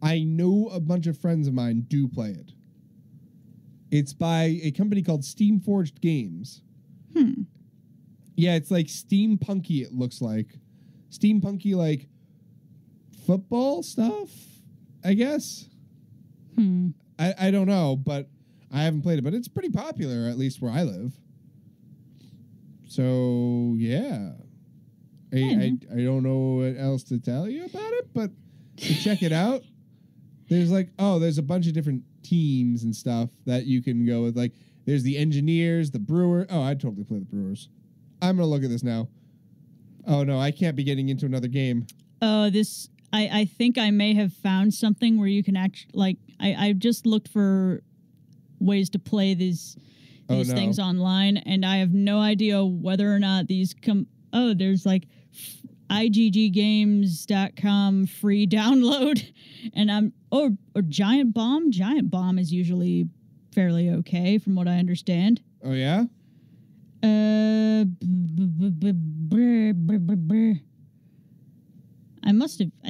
a bunch of friends of mine do play it. It's by a company called Steamforged Games. Yeah, it's like steampunky, it looks like. Steampunky, like, football stuff, I guess? I don't know, but I haven't played it. But it's pretty popular, at least where I live. So, yeah. I don't know what else to tell you about it, but to check it out, there's there's a bunch of different teams and stuff that you can go with. Like, there's the Engineers, the Brewer. Oh, I'd totally play the Brewers. I'm going to look at this now. Oh, no, I can't be getting into another game. Oh, I think I may have found something where you can actually, I just looked for ways to play these things online, and I have no idea whether or not these come. Oh, there's like IGGgames.com free download, and or Giant Bomb. Giant Bomb is usually fairly okay, from what I understand. Oh yeah. I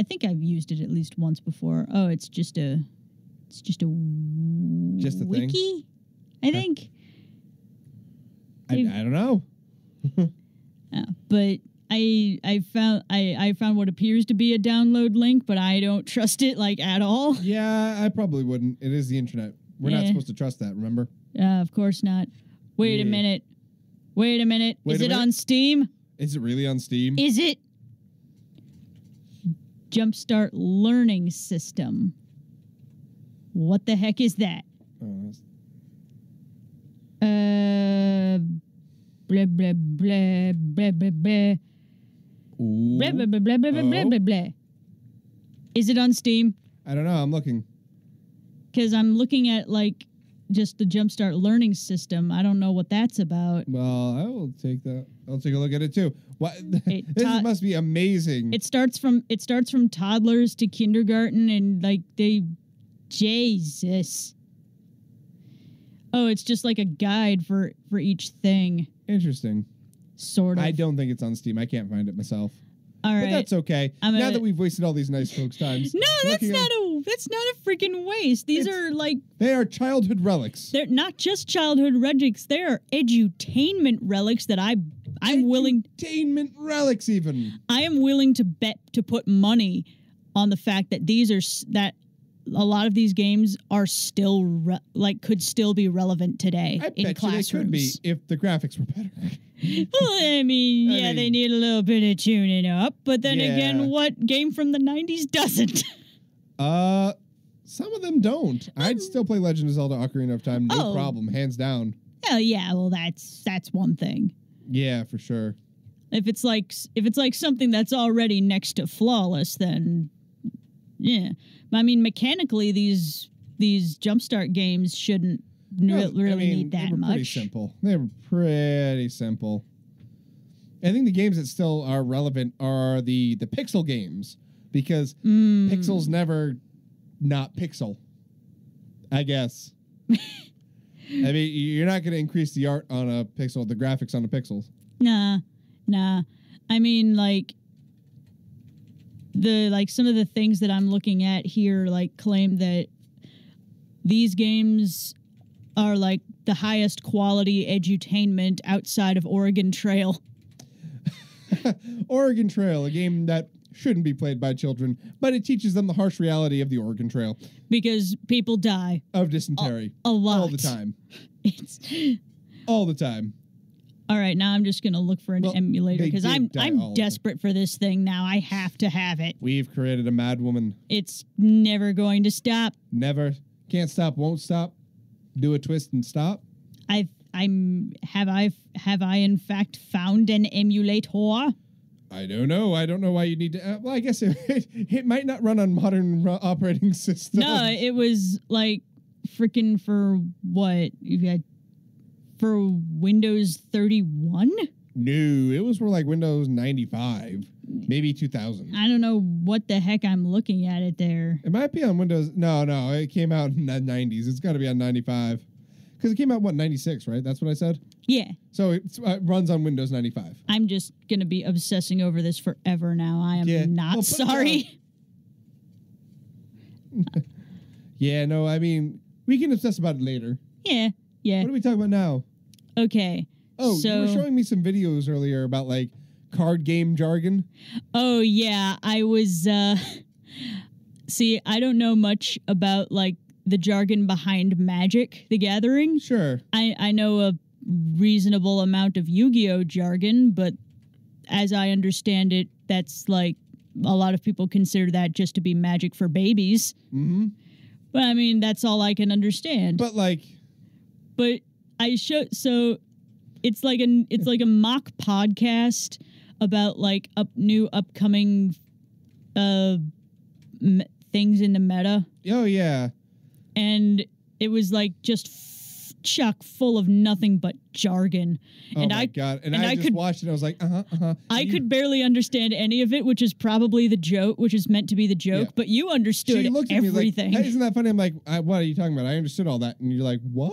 think I've used it at least once before. Oh, it's just a wiki, thing? I think. I don't know. But I found what appears to be a download link, but I don't trust it at all. Yeah, I probably wouldn't. It is the internet. We're not supposed to trust that, remember? Of course not. Wait a minute. Is it on Steam? Is it really on Steam? Is it? Jumpstart Learning System. What the heck is that? Blah, blah, blah, blah, blah, blah. Blah, blah, blah, blah, blah, blah, blah, blah. Is it on Steam? I don't know. I'm looking. Because I'm looking at, like, just the Jumpstart learning system. I don't know what that's about. Well, I will take that. I'll take a look at it too. What? It This must be amazing. It starts from toddlers to kindergarten, and like Jesus. Oh, it's just like a guide for each thing. Interesting. Sort of. I don't think it's on Steam. I can't find it myself. All right. But that's okay. Now that we've wasted all these nice folks' times. No, that's not a freaking waste. These are like they are childhood relics. They're not just childhood relics. They are edutainment relics that I'm willing. Edutainment relics, even. I am willing to put money on the fact that that a lot of these games are still could still be relevant today in classrooms. They could be if the graphics were better. Well, I mean, they need a little bit of tuning up, but then again, what game from the 90s doesn't? Some of them don't. I'd still play Legend of Zelda: Ocarina of Time, no problem, hands down. Oh yeah, well that's one thing. Yeah, for sure. If it's like something that's already next to flawless, then yeah. I mean, mechanically, these Jumpstart games shouldn't really need that much. Pretty simple. They were pretty simple. I think the games that still are relevant are the pixel games, because pixels never not pixel, I guess. I mean, you're not going to increase the art on a pixel, the graphics on the pixels. Nah. I mean, like some of the things that I'm looking at here, like, claim that these games are like the highest quality edutainment outside of Oregon Trail. Oregon Trail, a game that shouldn't be played by children, but it teaches them the harsh reality of the Oregon Trail. Because people die. Of dysentery. A lot. All the time. All the time. All right, now I'm just going to look for an emulator, because I'm desperate for this thing now. I have to have it. We've created a mad woman. It's never going to stop. Never. Can't stop, won't stop. Do a twist and stop. Have I in fact found an emulator? I don't know. I don't know why you need to. Well, I guess it might not run on modern operating systems. No, it was like freaking for what you had for Windows 31. No, it was for like Windows 95, maybe 2000. I don't know what the heck I'm looking at it there. It might be on Windows. No, it came out in the 90s. It's got to be on 95. Because it came out, 96, right? That's what I said? Yeah. So it runs on Windows 95. I'm just going to be obsessing over this forever now. I am not sorry. Yeah, no, I mean, we can obsess about it later. Yeah. What are we talking about now? Okay. Oh, you were showing me some videos earlier about, like, card game jargon. Oh, yeah. I was, see, I don't know much about, like, the jargon behind Magic: The Gathering. Sure. I know a reasonable amount of Yu-Gi-Oh! Jargon, but as I understand it, that's, like, a lot of people consider that just to be Magic for babies. Mm-hmm. But, I mean, that's all I can understand. But, like... But I show... So... It's like a mock podcast about like new upcoming things in the meta. Oh yeah. And it was like just chock full of nothing but jargon. Oh my god! And I just watched it. And I was like, I could barely understand any of it, which is probably the joke, which is meant to be the joke. Yeah. But you understood everything. Like, hey, isn't that funny? I'm like, what are you talking about? I understood all that, and you're like, what?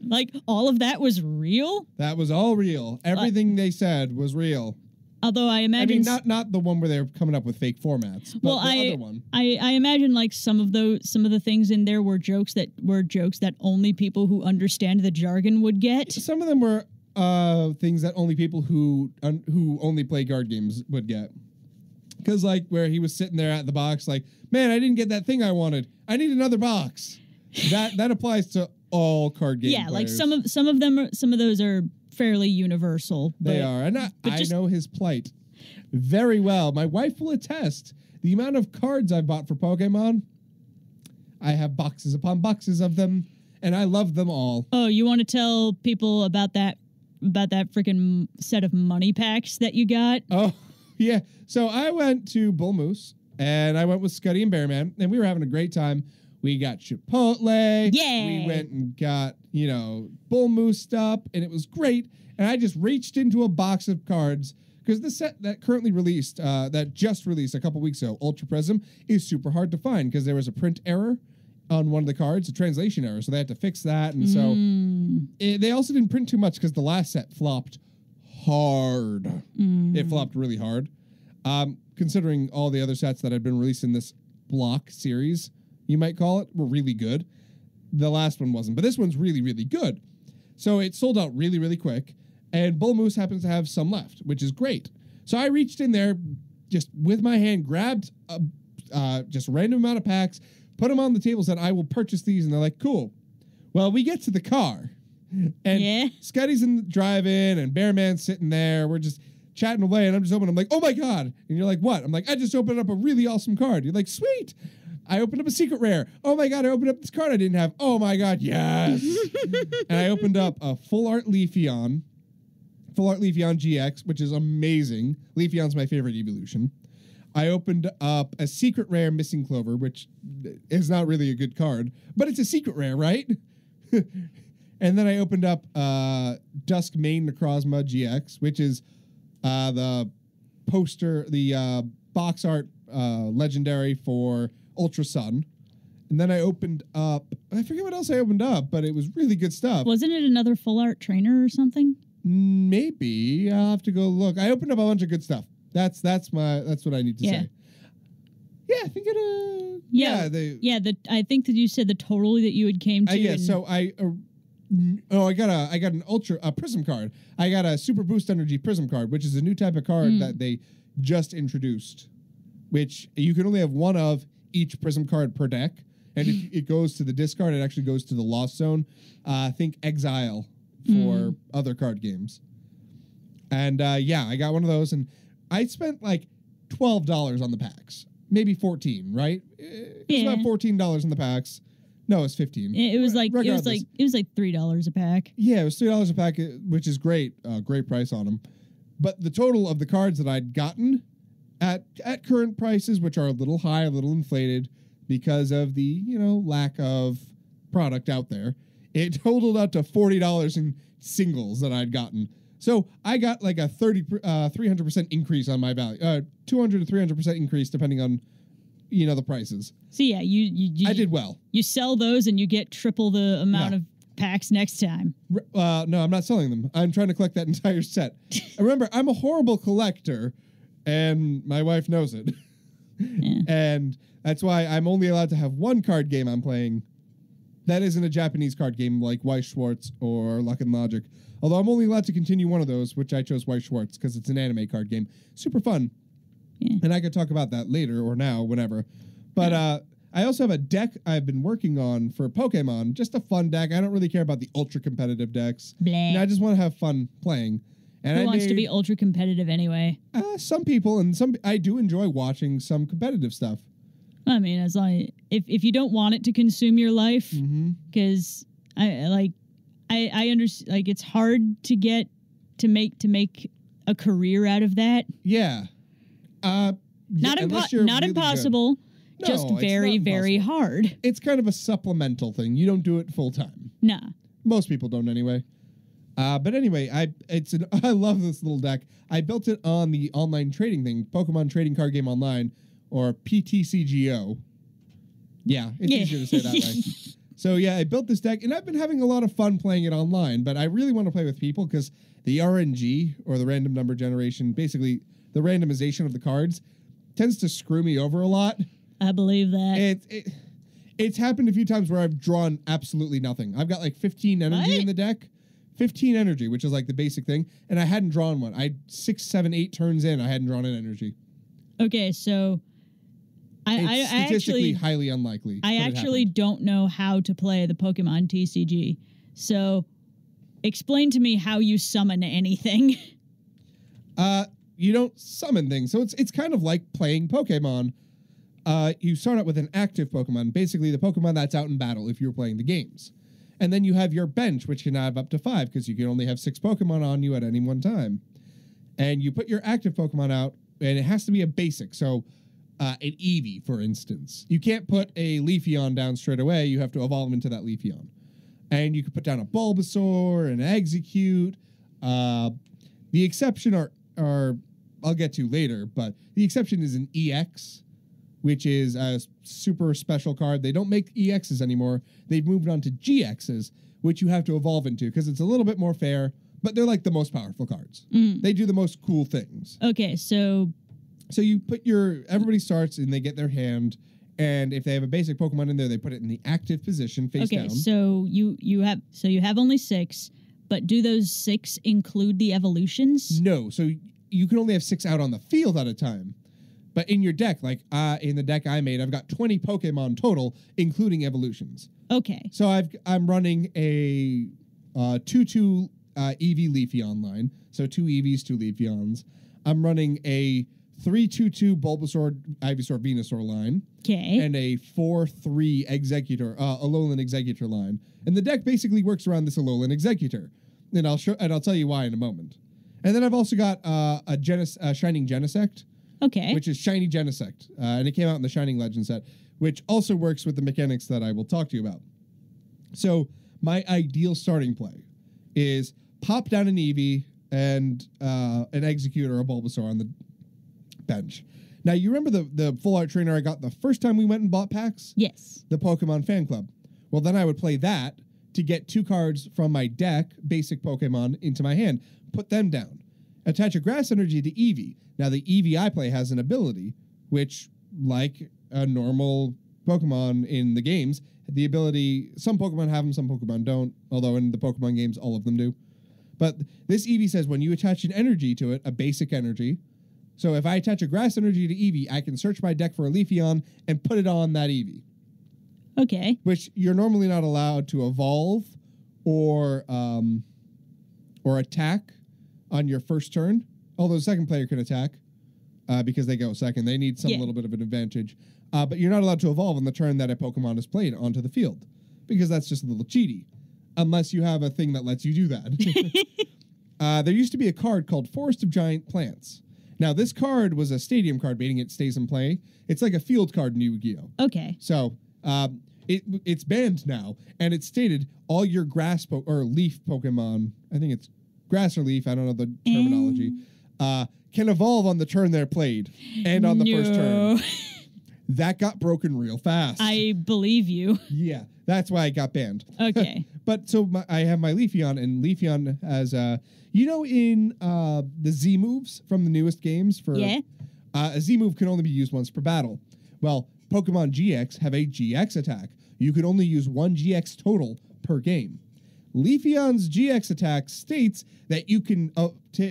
Like, all of that was real? That was all real. Everything they said was real. Although I imagine... I mean, not the one where they're coming up with fake formats, but the other one. I imagine, like, some of the things in there were jokes that only people who understand the jargon would get. Some of them were things that only people who only play card games would get. Because, like, where he was sitting there at the box, like, man, I didn't get that thing I wanted. I need another box. That applies to all card game players. Like some of those are fairly universal. They are, and I know his plight very well. My wife will attest. The amount of cards I've bought for Pokemon, I have boxes upon boxes of them, and I love them all. Oh, you want to tell people about that freaking set of money packs that you got? Oh, yeah. So I went to Bull Moose And I went with Scutty and Bearman, and we were having a great time. We got Chipotle. Yeah. We went and got, bull moosed up, and it was great. And I just reached into a box of cards because the set that currently released, that just released a couple weeks ago, Ultra Prism, is super hard to find because there was a print error on one of the cards, a translation error. So they had to fix that. And so they also didn't print too much because the last set flopped hard. It flopped really hard. Considering all the other sets that had been released in this block series, you might call it, were really good. The last one wasn't, but this one's really, really good. So it sold out really, really quick. And Bull Moose happens to have some left, which is great. So I reached in there just with my hand, grabbed just a random amount of packs, put them on the table, said, I will purchase these. And they're like, cool. Well, we get to the car. And Scutty's in the drive-in and Bearman's sitting there. We're just chatting away. And I'm just opening. I'm like, oh, my God. And you're like, what? I'm like, I just opened up a really awesome card. You're like, sweet. I opened up a secret rare. Oh, my God. I opened up this card I didn't have. Oh, my God. Yes. And I opened up a full art Leafeon. Full art Leafeon GX, which is amazing. Leafeon's my favorite evolution. I opened up a secret rare Missing Clover, which is not really a good card, but it's a secret rare, right? And then I opened up Dusk Mane Necrozma GX, which is the poster, the box art legendary for Ultra Sun. And then I opened up, I forget what else I opened up, but it was really good stuff. Wasn't it another full art trainer or something? Maybe. I'll have to go look. I opened up a bunch of good stuff. That's what I need to say. Yeah, I think it I think that you said the total that you had came to. Yeah, so I got an ultra prism card. I got a super boost energy prism card, which is a new type of card that they just introduced, which you can only have one of each prism card per deck. And if it goes to the discard, it actually goes to the lost zone. Think Exile for other card games. And I got one of those, and I spent like $12 on the packs, maybe 14, right? It's about $14 on the packs. No, it's 15. It was like $3 a pack. Yeah, it was $3 a pack, which is great. Great price on them. But the total of the cards that I'd gotten at current prices, which are a little high, a little inflated because of the lack of product out there, it totaled out to $40 in singles that I'd gotten. So I got like a 300% increase on my value, 200 to 300% increase depending on, the prices. So yeah, you I did well. You sell those and you get triple the amount of packs next time. No, I'm not selling them. I'm trying to collect that entire set. Remember, I'm a horrible collector, and my wife knows it. Yeah. And that's why I'm only allowed to have one card game I'm playing that isn't a Japanese card game like Weiss Schwartz or Luck and Logic. Although I'm only allowed to continue one of those, which I chose Weiss Schwartz because it's an anime card game. Super fun. Yeah. And I could talk about that later or now, whenever. But I also have a deck I've been working on for Pokemon. Just a fun deck. I don't really care about the ultra competitive decks. I just want to have fun playing. And Who wants to be ultra competitive anyway? Some people, and I do enjoy watching some competitive stuff. I mean, as long if you don't want it to consume your life, because I understand, like, it's hard to make a career out of that. Yeah. Not impossible. No, just very, very hard. It's kind of a supplemental thing. You don't do it full time. Nah. Most people don't anyway. But anyway, I love this little deck. I built it on the online trading thing, Pokemon Trading Card Game Online, or PTCGO. Yeah, it's easier to say that way. So yeah, I built this deck, and I've been having a lot of fun playing it online, but I really want to play with people because the RNG, or the random number generation, basically the randomization of the cards, tends to screw me over a lot. I believe that. It's happened a few times where I've drawn absolutely nothing. I've got like 15 energy in the deck. 15 energy, which is like the basic thing, and I hadn't drawn one. I 6, 7, 8 turns in, I hadn't drawn an energy. Okay, so it's statistically highly unlikely. I actually don't know how to play the Pokemon TCG. So explain to me how you summon anything. You don't summon things. So it's kind of like playing Pokemon. You start out with an active Pokemon, basically the Pokemon that's out in battle if you're playing the games. And then you have your bench, which can have up to 5 because you can only have 6 Pokemon on you at any one time. And you put your active Pokemon out, and it has to be a basic. So an Eevee, for instance. You can't put a Leafeon down straight away. You have to evolve into that Leafeon. And you can put down a Bulbasaur, an Execute. The exception are I'll get to later, but the exception is an EX, which is a super special card. They don't make EXs anymore. They've moved on to GXs, which you have to evolve into because it's a little bit more fair, but they're like the most powerful cards. They do the most cool things. Okay, so you put everybody starts and they get their hand, and if they have a basic Pokemon in there, they put it in the active position face down. Okay, so you have only 6, but do those 6 include the evolutions? No, so you can only have 6 out on the field at a time. But in your deck, like in the deck I made, I've got 20 Pokemon total, including evolutions. Okay. So I'm running a 2-2 Eevee Leafeon line. So 2 Eevees, 2 Leafeons. I'm running a 3-2-2 Bulbasaur, Ivysaur, Venusaur line. Okay. And a 4-3 Executor, Alolan Executor line. And the deck basically works around this Alolan Executor. And I'll tell you why in a moment. And then I've also got a Shining Genesect. Okay. Which is Shiny Genesect. And it came out in the Shining Legend set, which also works with the mechanics that I will talk to you about. So my ideal starting play is pop down an Eevee and an Execute or a Bulbasaur on the bench. Now, you remember the full art trainer I got the first time we went and bought packs? Yes. The Pokemon Fan Club. Well, then I would play that to get 2 cards from my deck, basic Pokemon, into my hand. Put them down. Attach a Grass Energy to Eevee. Now, the Eevee I play has an ability, which, like a normal Pokemon in the games, the ability, some Pokemon have them, some Pokemon don't, although in the Pokemon games, all of them do. But this Eevee says when you attach an energy to it, a basic energy, so if I attach a Grass Energy to Eevee, I can search my deck for a Leafeon and put it on that Eevee. Okay. Which you're normally not allowed to evolve or attack on your first turn. Although the second player can attack because they go second. They need some little bit of an advantage. But you're not allowed to evolve on the turn that a Pokemon is played onto the field because that's just a little cheaty. Unless you have a thing that lets you do that. There used to be a card called Forest of Giant Plants. Now, this card was a stadium card, meaning it stays in play. It's like a field card in Yu-Gi-Oh! Okay. So, it's banned now, and it's stated all your grass or leaf Pokemon, I think it's grass or leaf, I don't know the terminology, can evolve on the turn they're played and on the first turn. That got broken real fast. I believe you. Yeah, that's why it got banned. Okay. But so I have my Leafeon, and Leafeon has, in the Z moves from the newest games a Z move can only be used once per battle. Well, Pokemon GX have a GX attack. You can only use 1 GX total per game. Leafeon's GX attack states that you can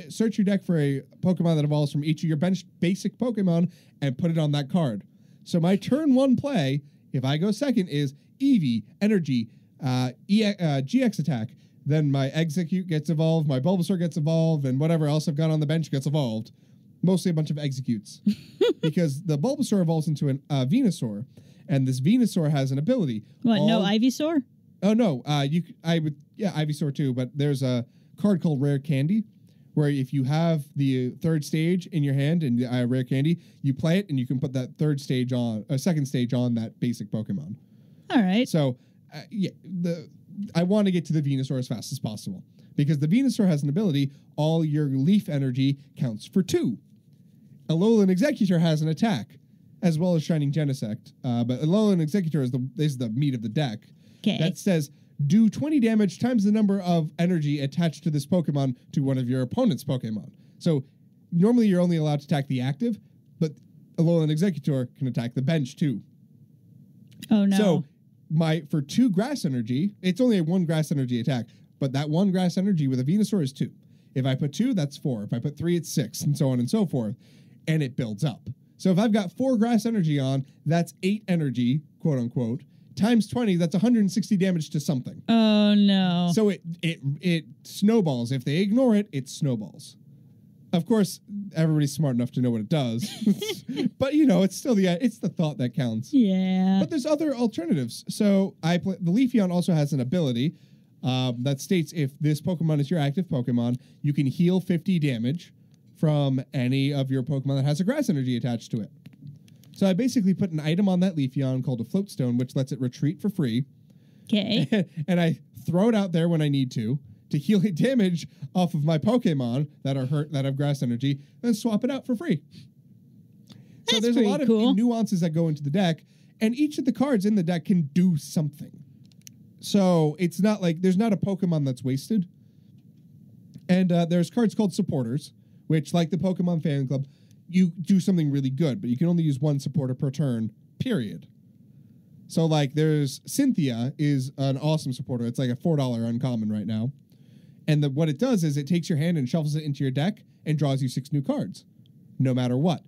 search your deck for a Pokemon that evolves from each of your bench basic Pokemon and put it on that card. So my turn 1 play, if I go second, is Eevee, Energy, GX attack. Then my Execute gets evolved, my Bulbasaur gets evolved, and whatever else I've got on the bench gets evolved. Mostly a bunch of Executes. Because the Bulbasaur evolves into a Venusaur, and this Venusaur has an ability. What, no Ivysaur? Oh, no. Ivysaur too, but there's a card called Rare Candy, where if you have the third stage in your hand and Rare Candy, you play it, and you can put that second stage on that basic Pokemon. All right. So, I want to get to the Venusaur as fast as possible. Because the Venusaur has an ability, all your leaf energy counts for 2. Alolan Executor has an attack, as well as Shining Genesect. But Alolan Executor is the meat of the deck. Okay. That says, do 20 damage times the number of energy attached to this Pokemon to one of your opponent's Pokemon. So, normally you're only allowed to attack the active, but Alolan Executor can attack the bench too. Oh, no. So, for 2 grass energy, it's only a 1 grass energy attack, but that 1 grass energy with a Venusaur is 2. If I put 2, that's 4. If I put 3, it's 6, and so on and so forth. And it builds up. So if I've got 4 grass energy on, that's 8 energy, quote unquote, times 20, that's 160 damage to something. Oh, no. So it snowballs. If they ignore it, it snowballs. Of course, everybody's smart enough to know what it does. But, it's still it's the thought that counts. Yeah. But there's other alternatives. So the Leafeon also has an ability that states if this Pokemon is your active Pokemon, you can heal 50 damage from any of your Pokemon that has a grass energy attached to it. So I basically put an item on that Leafeon called a Float Stone, which lets it retreat for free. Okay. And I throw it out there when I need to heal damage off of my Pokemon that are hurt, that have grass energy, and swap it out for free. So That's there's a pretty lot of cool. nuances that go into the deck, and each of the cards in the deck can do something. So it's not like there's not a Pokemon that's wasted. And there's cards called supporters, which, like the Pokemon Fan Club, you do something really good, but you can only use one supporter per turn, period. So, like, there's Cynthia is an awesome supporter. It's like a $4 uncommon right now. And what it does is it takes your hand and shuffles it into your deck and draws you 6 new cards, no matter what.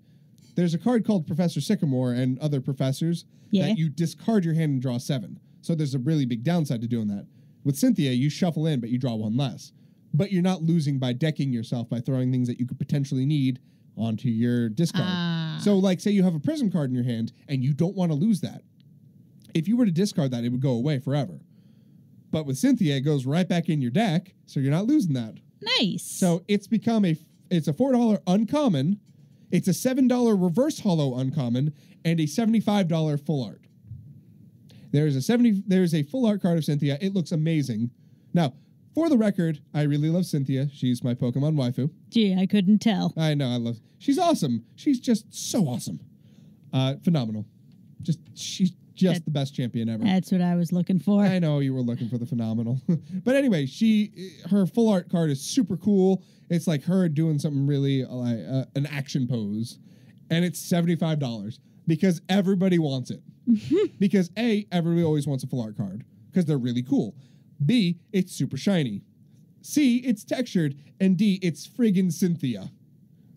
There's a card called Professor Sycamore and other professors that you discard your hand and draw 7. So there's a really big downside to doing that. With Cynthia, you shuffle in, but you draw 1 less. But you're not losing by decking yourself by throwing things that you could potentially need onto your discard. So, like, say you have a Prism card in your hand and you don't want to lose that. If you were to discard that, it would go away forever. But with Cynthia, it goes right back in your deck, so you're not losing that. Nice. So it's become it's a $4 uncommon, it's a $7 reverse holo uncommon, and a $75 full art. There's a full art card of Cynthia. It looks amazing. Now, for the record, I really love Cynthia. She's my Pokemon waifu. Gee, I couldn't tell. I know, she's awesome. She's just so awesome. Phenomenal. She's just the best champion ever. That's what I was looking for. I know you were looking for the phenomenal. But anyway, her full art card is super cool. It's like her doing something really like an action pose. And it's $75 because everybody wants it. Because A, everybody always wants a full art card because they're really cool. B, it's super shiny. C, it's textured. And D, it's friggin' Cynthia.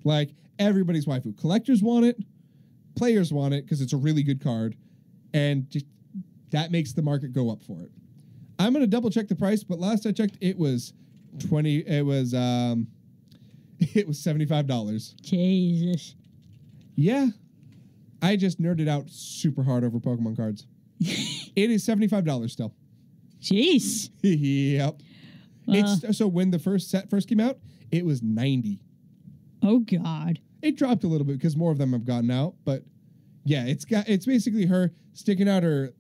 Like, everybody's waifu. Collectors want it. Players want it because it's a really good card. And just, that makes the market go up for it. I'm going to double check the price, but last I checked, it was $75. Jesus. Yeah. I just nerded out super hard over Pokemon cards. It is $75 still. Jeez. Yep. So when the first set first came out, it was $90. Oh God. It dropped a little bit because more of them have gotten out, but yeah, it's basically her sticking out her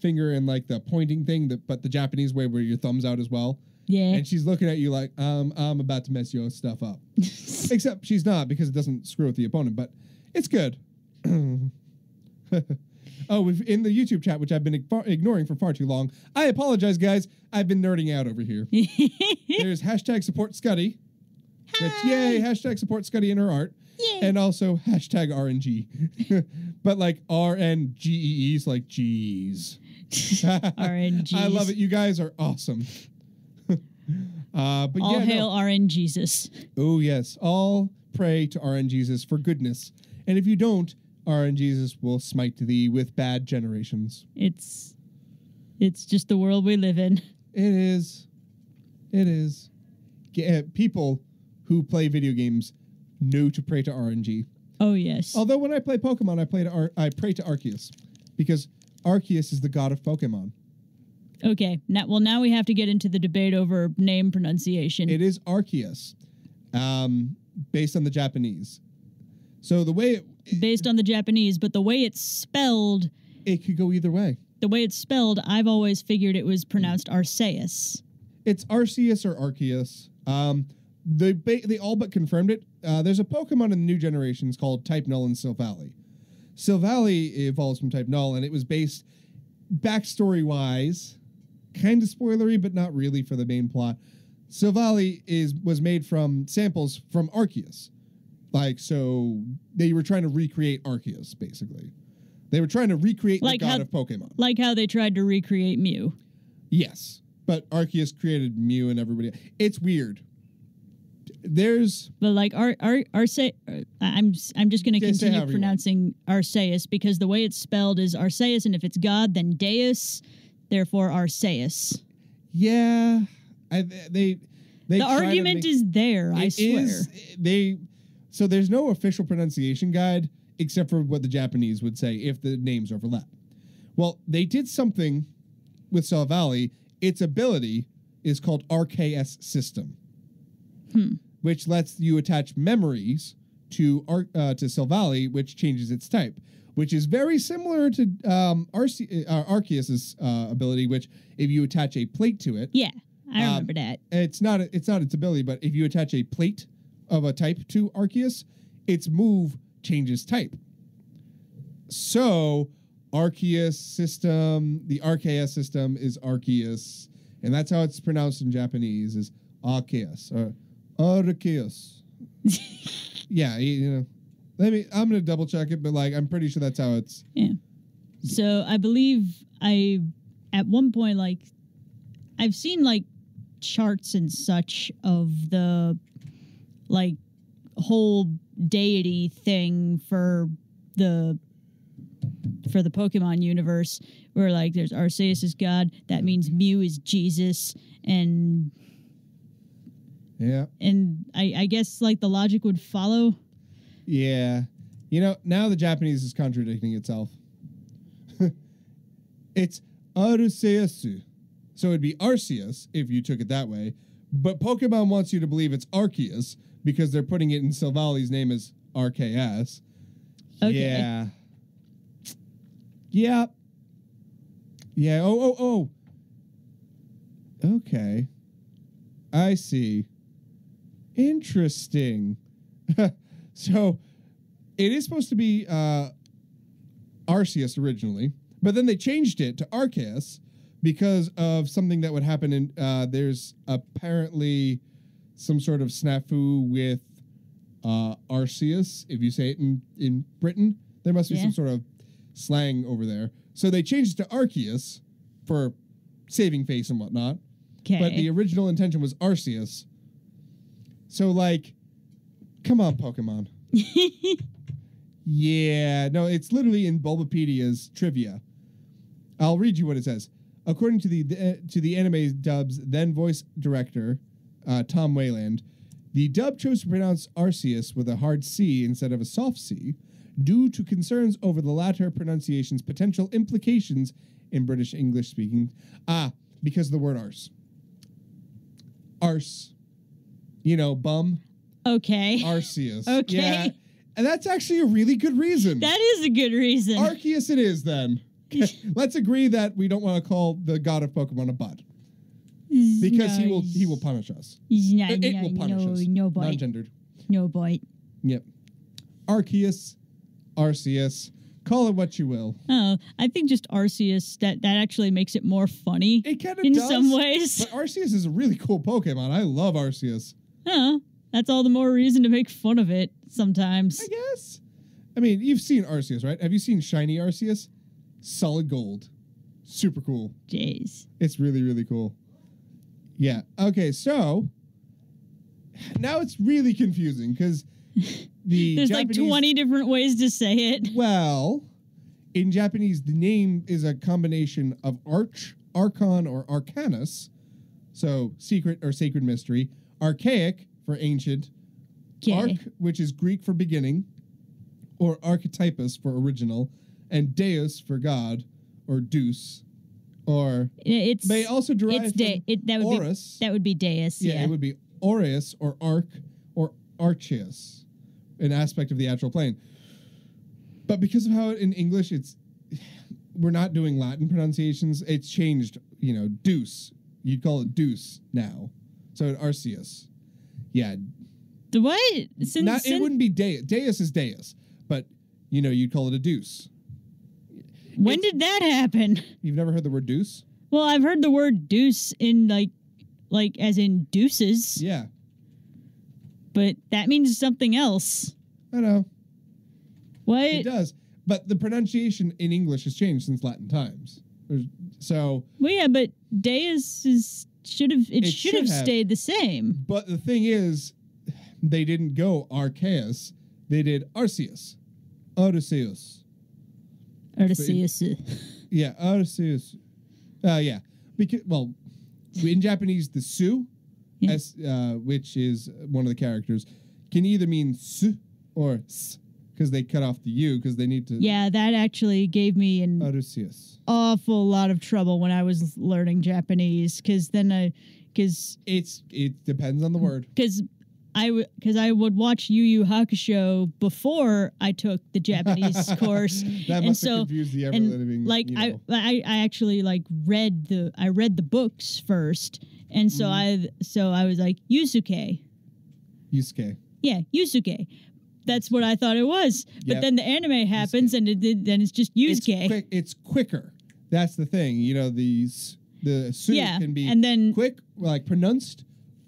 finger and like the pointing thing, but the Japanese way where your thumb's out as well. Yeah. And she's looking at you like, I'm about to mess your stuff up. Except she's not because it doesn't screw with the opponent, but it's good. Oh, in the YouTube chat, which I've been ignoring for far too long. I apologize, guys. I've been nerding out over here. There's hashtag support Scutty. Which, yay, hashtag support Scutty in her art. Yay. And also hashtag RNG. But like RNGEEs, like G's. RNGs. I love it. You guys are awesome. But All hail RN Jesus. Oh, yes. All pray to RN Jesus for goodness. And if you don't, RN Jesus will smite thee with bad generations. It's just the world we live in. It is. It is. People who play video games know to pray to RNG. Oh, yes. Although when I play Pokemon, I pray to Arceus. Because Arceus is the god of Pokemon. Okay. Now we have to get into the debate over name pronunciation. It is Arceus. Based on the Japanese. So the way based on the Japanese, but the way it's spelled... It could go either way. The way it's spelled, I've always figured it was pronounced Arceus. It's Arceus or Arceus. They all but confirmed it. There's a Pokemon in the new generations called Type Null and Silvally. Silvally evolves from Type Null, and it was based, backstory-wise, kind of spoilery, but not really for the main plot. Silvally was made from samples from Arceus. Like, so they were trying to recreate Arceus, basically. They were trying to recreate the god of Pokemon. Like how they tried to recreate Mew. Yes, but Arceus created Mew and everybody. It's weird. But like Arceus, I'm just going to continue pronouncing Arceus because the way it's spelled is Arceus, and if it's God, then Deus, therefore Arceus. Yeah, the argument is there. I swear. So there's no official pronunciation guide except for what the Japanese would say if the names overlap. Well, they did something with Silvally. Its ability is called RKS System, which lets you attach memories to Silvally, which changes its type, which is very similar to Arceus's ability, which if you attach a plate to it, Yeah, I remember that. it's not its ability, but if you attach a plate of a type to Arceus, its move changes type. So Arceus system, the RKS system is Arceus, and that's how it's pronounced in Japanese, is Arceus or Arceus. Yeah, I'm gonna double check it, but like I'm pretty sure that's how it's. Yeah. So I believe at one point, like, I've seen like charts and such of the like whole deity thing for the Pokemon universe, where like there's Arceus is God, that means Mew is Jesus, and yeah, and I guess like the logic would follow. Yeah, now the Japanese is contradicting itself. It's Arceus, so it'd be Arceus if you took it that way, but Pokemon wants you to believe it's Arceus because they're putting it in Silvally's name as RKS. Okay. Yeah. Yeah. Yeah. Oh. Okay. I see. Interesting. So, it is supposed to be Arceus originally, but then they changed it to Arceus because of something that would happen in, there's apparently some sort of snafu with Arceus, if you say it in Britain. There must be some sort of slang over there. So they changed it to Arceus for saving face and whatnot. Okay. But the original intention was Arceus. So, like, come on, Pokemon. Yeah, no, it's literally in Bulbapedia's trivia. I'll read you what it says. According to the anime dub's then voice director, Tom Wayland, the dub chose to pronounce Arceus with a hard C instead of a soft C, due to concerns over the latter pronunciation's potential implications in British English speaking. Because of the word arse. Arse. Bum. Okay. Arceus. Okay. Yeah. And that's actually a really good reason. That is a good reason. Arceus it is, then. Let's agree that we don't want to call the god of Pokemon a bud. Because he will punish us. It will punish us. No bite. Non-gendered. No bite. Yep. Arceus. Call it what you will. Oh, I think just Arceus, that actually makes it more funny. It kind of in does. some ways. But Arceus is a really cool Pokemon. I love Arceus. Oh, that's all the more reason to make fun of it sometimes. I guess. I mean, you've seen Arceus, right? Have you seen shiny Arceus? Solid gold. Super cool. Jeez. It's really, really cool. Yeah. Okay, so now it's really confusing because there's Japanese, like 20 different ways to say it. Well, in Japanese, the name is a combination of archon, or arcanus, so secret or sacred mystery, archaic for ancient, arch, which is Greek for beginning, or archetypus for original, and deus for god, or deus, or it's may also derive from Horus. That would be deus. Yeah, it would be Aureus or Arc or Arceus, an aspect of the astral plane. But because of how in English we're not doing Latin pronunciations, it's changed. Deus. You'd call it deus now. So Arceus. Yeah. The what? It wouldn't be deus. Deus is deus, but you'd call it a deus. When did that happen? You've never heard the word deuce? Well, I've heard the word deuce in like as in deuces. Yeah. But that means something else. I know. What? It does. But the pronunciation in English has changed since Latin times. So. Well, yeah, but deus should have stayed the same. But the thing is, they didn't go Arceus. They did Arceus. Arceus. Yeah, Arceus. Yeah. Because, in Japanese, the su, which is one of the characters, can either mean su or s, because they cut off the u because they need to. Yeah, that actually gave me an awful lot of trouble when I was learning Japanese, because it depends on the word. Because because I would watch Yu Yu Hakusho before I took the Japanese course. That must have confused the ever-living. Like I actually like read the books first, and so I was like Yusuke. Yusuke. Yeah, Yusuke. That's what I thought it was. But then the anime happens, and then it's just Yusuke. It's quicker. That's the thing. You know, the su can be and then quick, like pronounced,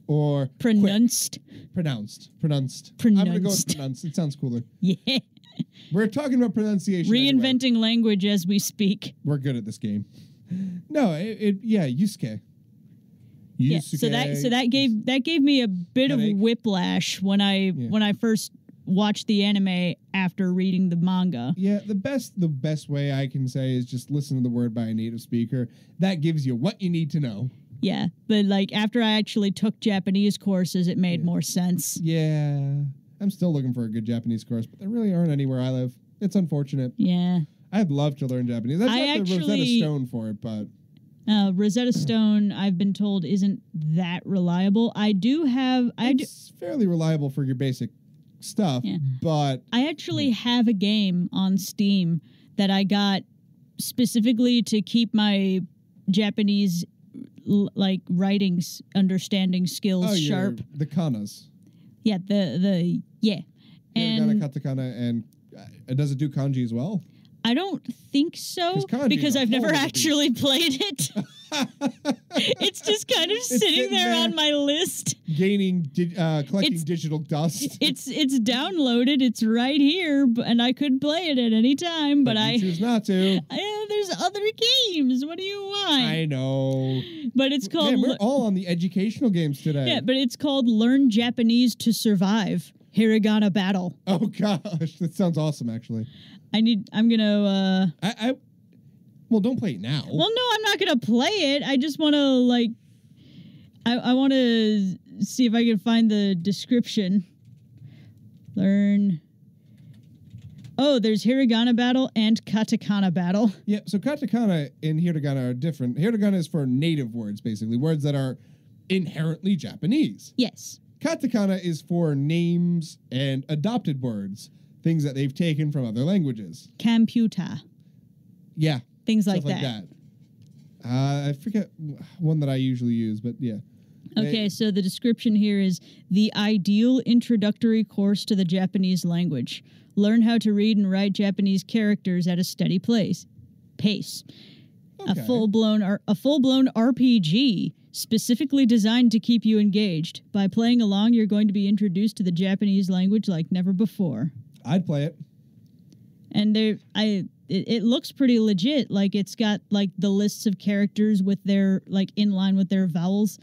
or pronounced. Pronounced. I'm gonna go with pronounced. It sounds cooler. Yeah. We're talking about pronunciation. Reinventing anyway. language as we speak. We're good at this game. No, Yusuke. Yeah, so that gave me a bit of whiplash when I first watched the anime after reading the manga. Yeah, the best way I can say is just listen to the word by a native speaker. That gives you what you need to know. Yeah, but like after I actually took Japanese courses, it made more sense. Yeah, I'm still looking for a good Japanese course, but there really aren't anywhere I live. It's unfortunate. Yeah, I'd love to learn Japanese. I've got the Rosetta Stone for it, but Rosetta Stone, I've been told, isn't that reliable. It's fairly reliable for your basic stuff, but I actually have a game on Steam that I got specifically to keep my Japanese like writing understanding skills sharp. The kanas. Yeah, and Hiragana, katakana, and does it do kanji as well? I don't think so because I've never actually played it. It's just kind of sitting there on my list, collecting digital dust. It's downloaded. It's right here, and I could play it at any time. But I choose not to. There's other games. What do you want? I know. But it's called. Man, we're all on the educational games today. Yeah, but it's called Learn Japanese to Survive. Hiragana Battle. Oh gosh, that sounds awesome. Actually, I'm gonna. Well, don't play it now. Well, no, I'm not gonna play it. I just want to I want to see if I can find the description. Learn. Oh, there's Hiragana Battle and Katakana Battle. Yeah, so Katakana and Hiragana are different. Hiragana is for native words, basically, words that are inherently Japanese. Yes. Katakana is for names and adopted words, things that they've taken from other languages. Computer. Yeah. Things like that. I forget one that I usually use, but yeah. Okay, so the description here is the ideal introductory course to the Japanese language. Learn how to read and write Japanese characters at a steady pace. Okay. A full-blown RPG specifically designed to keep you engaged. By playing along, you're going to be introduced to the Japanese language like never before. I'd play it. And it looks pretty legit. Like it's got like the lists of characters with their like in line with their vowels,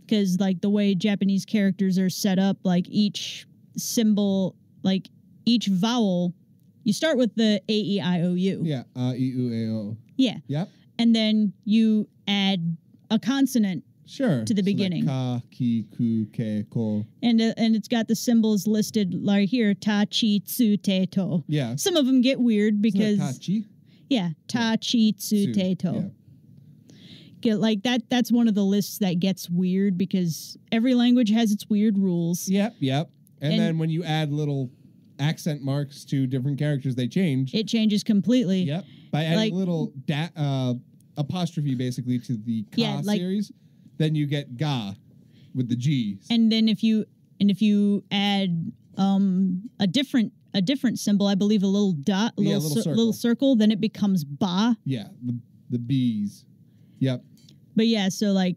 because like the way Japanese characters are set up, like each symbol, like each vowel, you start with the A-E-I-O-U. Yeah, E-U-A-O. Yeah. Yep. And then you add a consonant to the beginning. Like ka, ki, ku, ke, ko. And it's got the symbols listed right here, ta, chi, tsu, te, to. Yeah. Some of them get weird because... Isn't that ta, chi? Yeah, ta, chi, tsu, te, to. Yeah. Like that's one of the lists that gets weird because every language has its weird rules. Yep. And then when you add little accent marks to different characters, they change. It changes completely. Yep. By adding little apostrophe basically to the ka series, then you get ga with the G's. And then if you add a different symbol, I believe a little dot, little circle, then it becomes ba. Yeah, the B's. Yep. But yeah, so like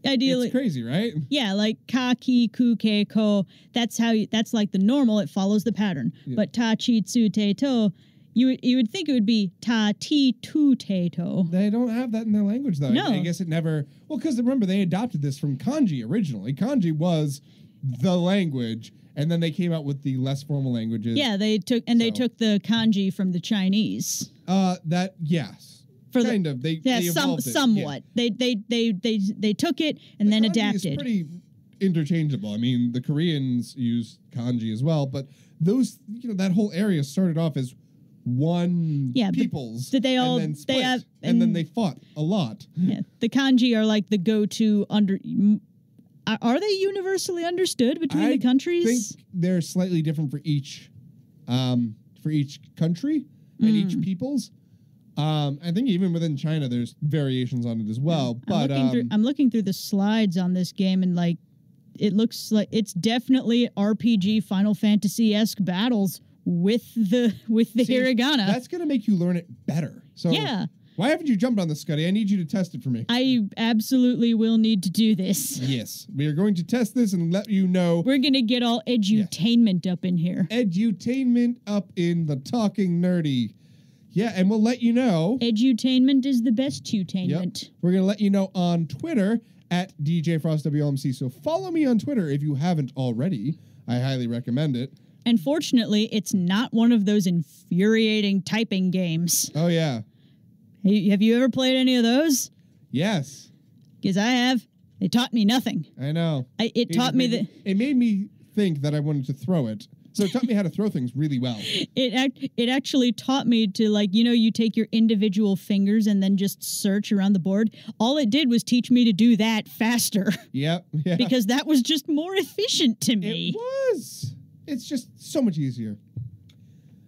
ideally, it's crazy, right? Yeah, like ka, ki, ku, ke, ko. That's like the normal. It follows the pattern. Yeah. But ta, chi, tsu, te, to. You would think it would be ta, ti, tu, te, to. They don't have that in their language, though. No. I guess it never... Well, because remember, they adopted this from kanji originally. Kanji was the language, and then they came out with the less formal languages. Yeah, they took the kanji from the Chinese. Yes. They evolved it. Somewhat. Yeah. They took it and then adapted. It's pretty interchangeable. I mean, the Koreans use kanji as well, but those, that whole area started off as one peoples. Did they all? And then split, and then they fought a lot. Yeah, the kanji are like the go-to Are they universally understood between the countries? I think they're slightly different for each country and each people's. I think even within China, there's variations on it as well. But I'm looking through the slides on this game, and like, it looks like it's definitely RPG Final Fantasy-esque battles with the hiragana. That's gonna make you learn it better. So yeah. Why haven't you jumped on this, Scutty? I need you to test it for me. I absolutely will need to do this. Yes, we are going to test this and let you know. We're going to get all edutainment up in here. Edutainment up in the Talking Nerdy. Yeah, and we'll let you know. Edutainment is the best tutainment. Yep. We're going to let you know on Twitter at DJFrostWLMC. So follow me on Twitter if you haven't already. I highly recommend it. And fortunately, it's not one of those infuriating typing games. Oh, yeah. Hey, have you ever played any of those? Yes. Because I have. They taught me nothing. I know. It taught me that... It made me think that I wanted to throw it. So it taught me how to throw things really well. It actually taught me to, like, you take your individual fingers and then just search around the board. All it did was teach me to do that faster. Yep. Yeah. Because that was just more efficient to me. It was. It's just so much easier.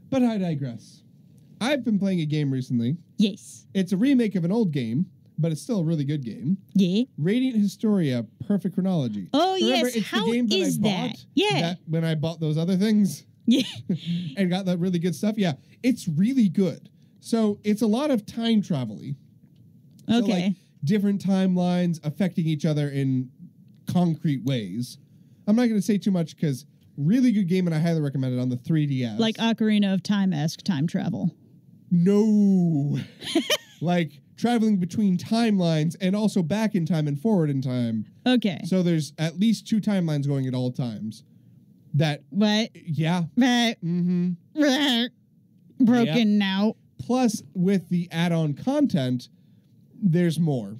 But I digress. I've been playing a game recently. Yes. It's a remake of an old game, but it's still a really good game. Yeah. Radiant Historia, Perfect Chronology. Oh, Remember, yes. it's How the game that is I bought that? Yeah. When I bought those other things. Yeah. And got that really good stuff. Yeah. It's really good. So it's a lot of time travel-y. Okay. So, like, different timelines affecting each other in concrete ways. I'm not going to say too much because really good game and I highly recommend it on the 3DS. Like Ocarina of Time-esque time travel. No. Like traveling between timelines and also back in time and forward in time. Okay. So there's at least 2 timelines going at all times. That. What? Yeah. Broken now. Plus, with the add-on content, there's more.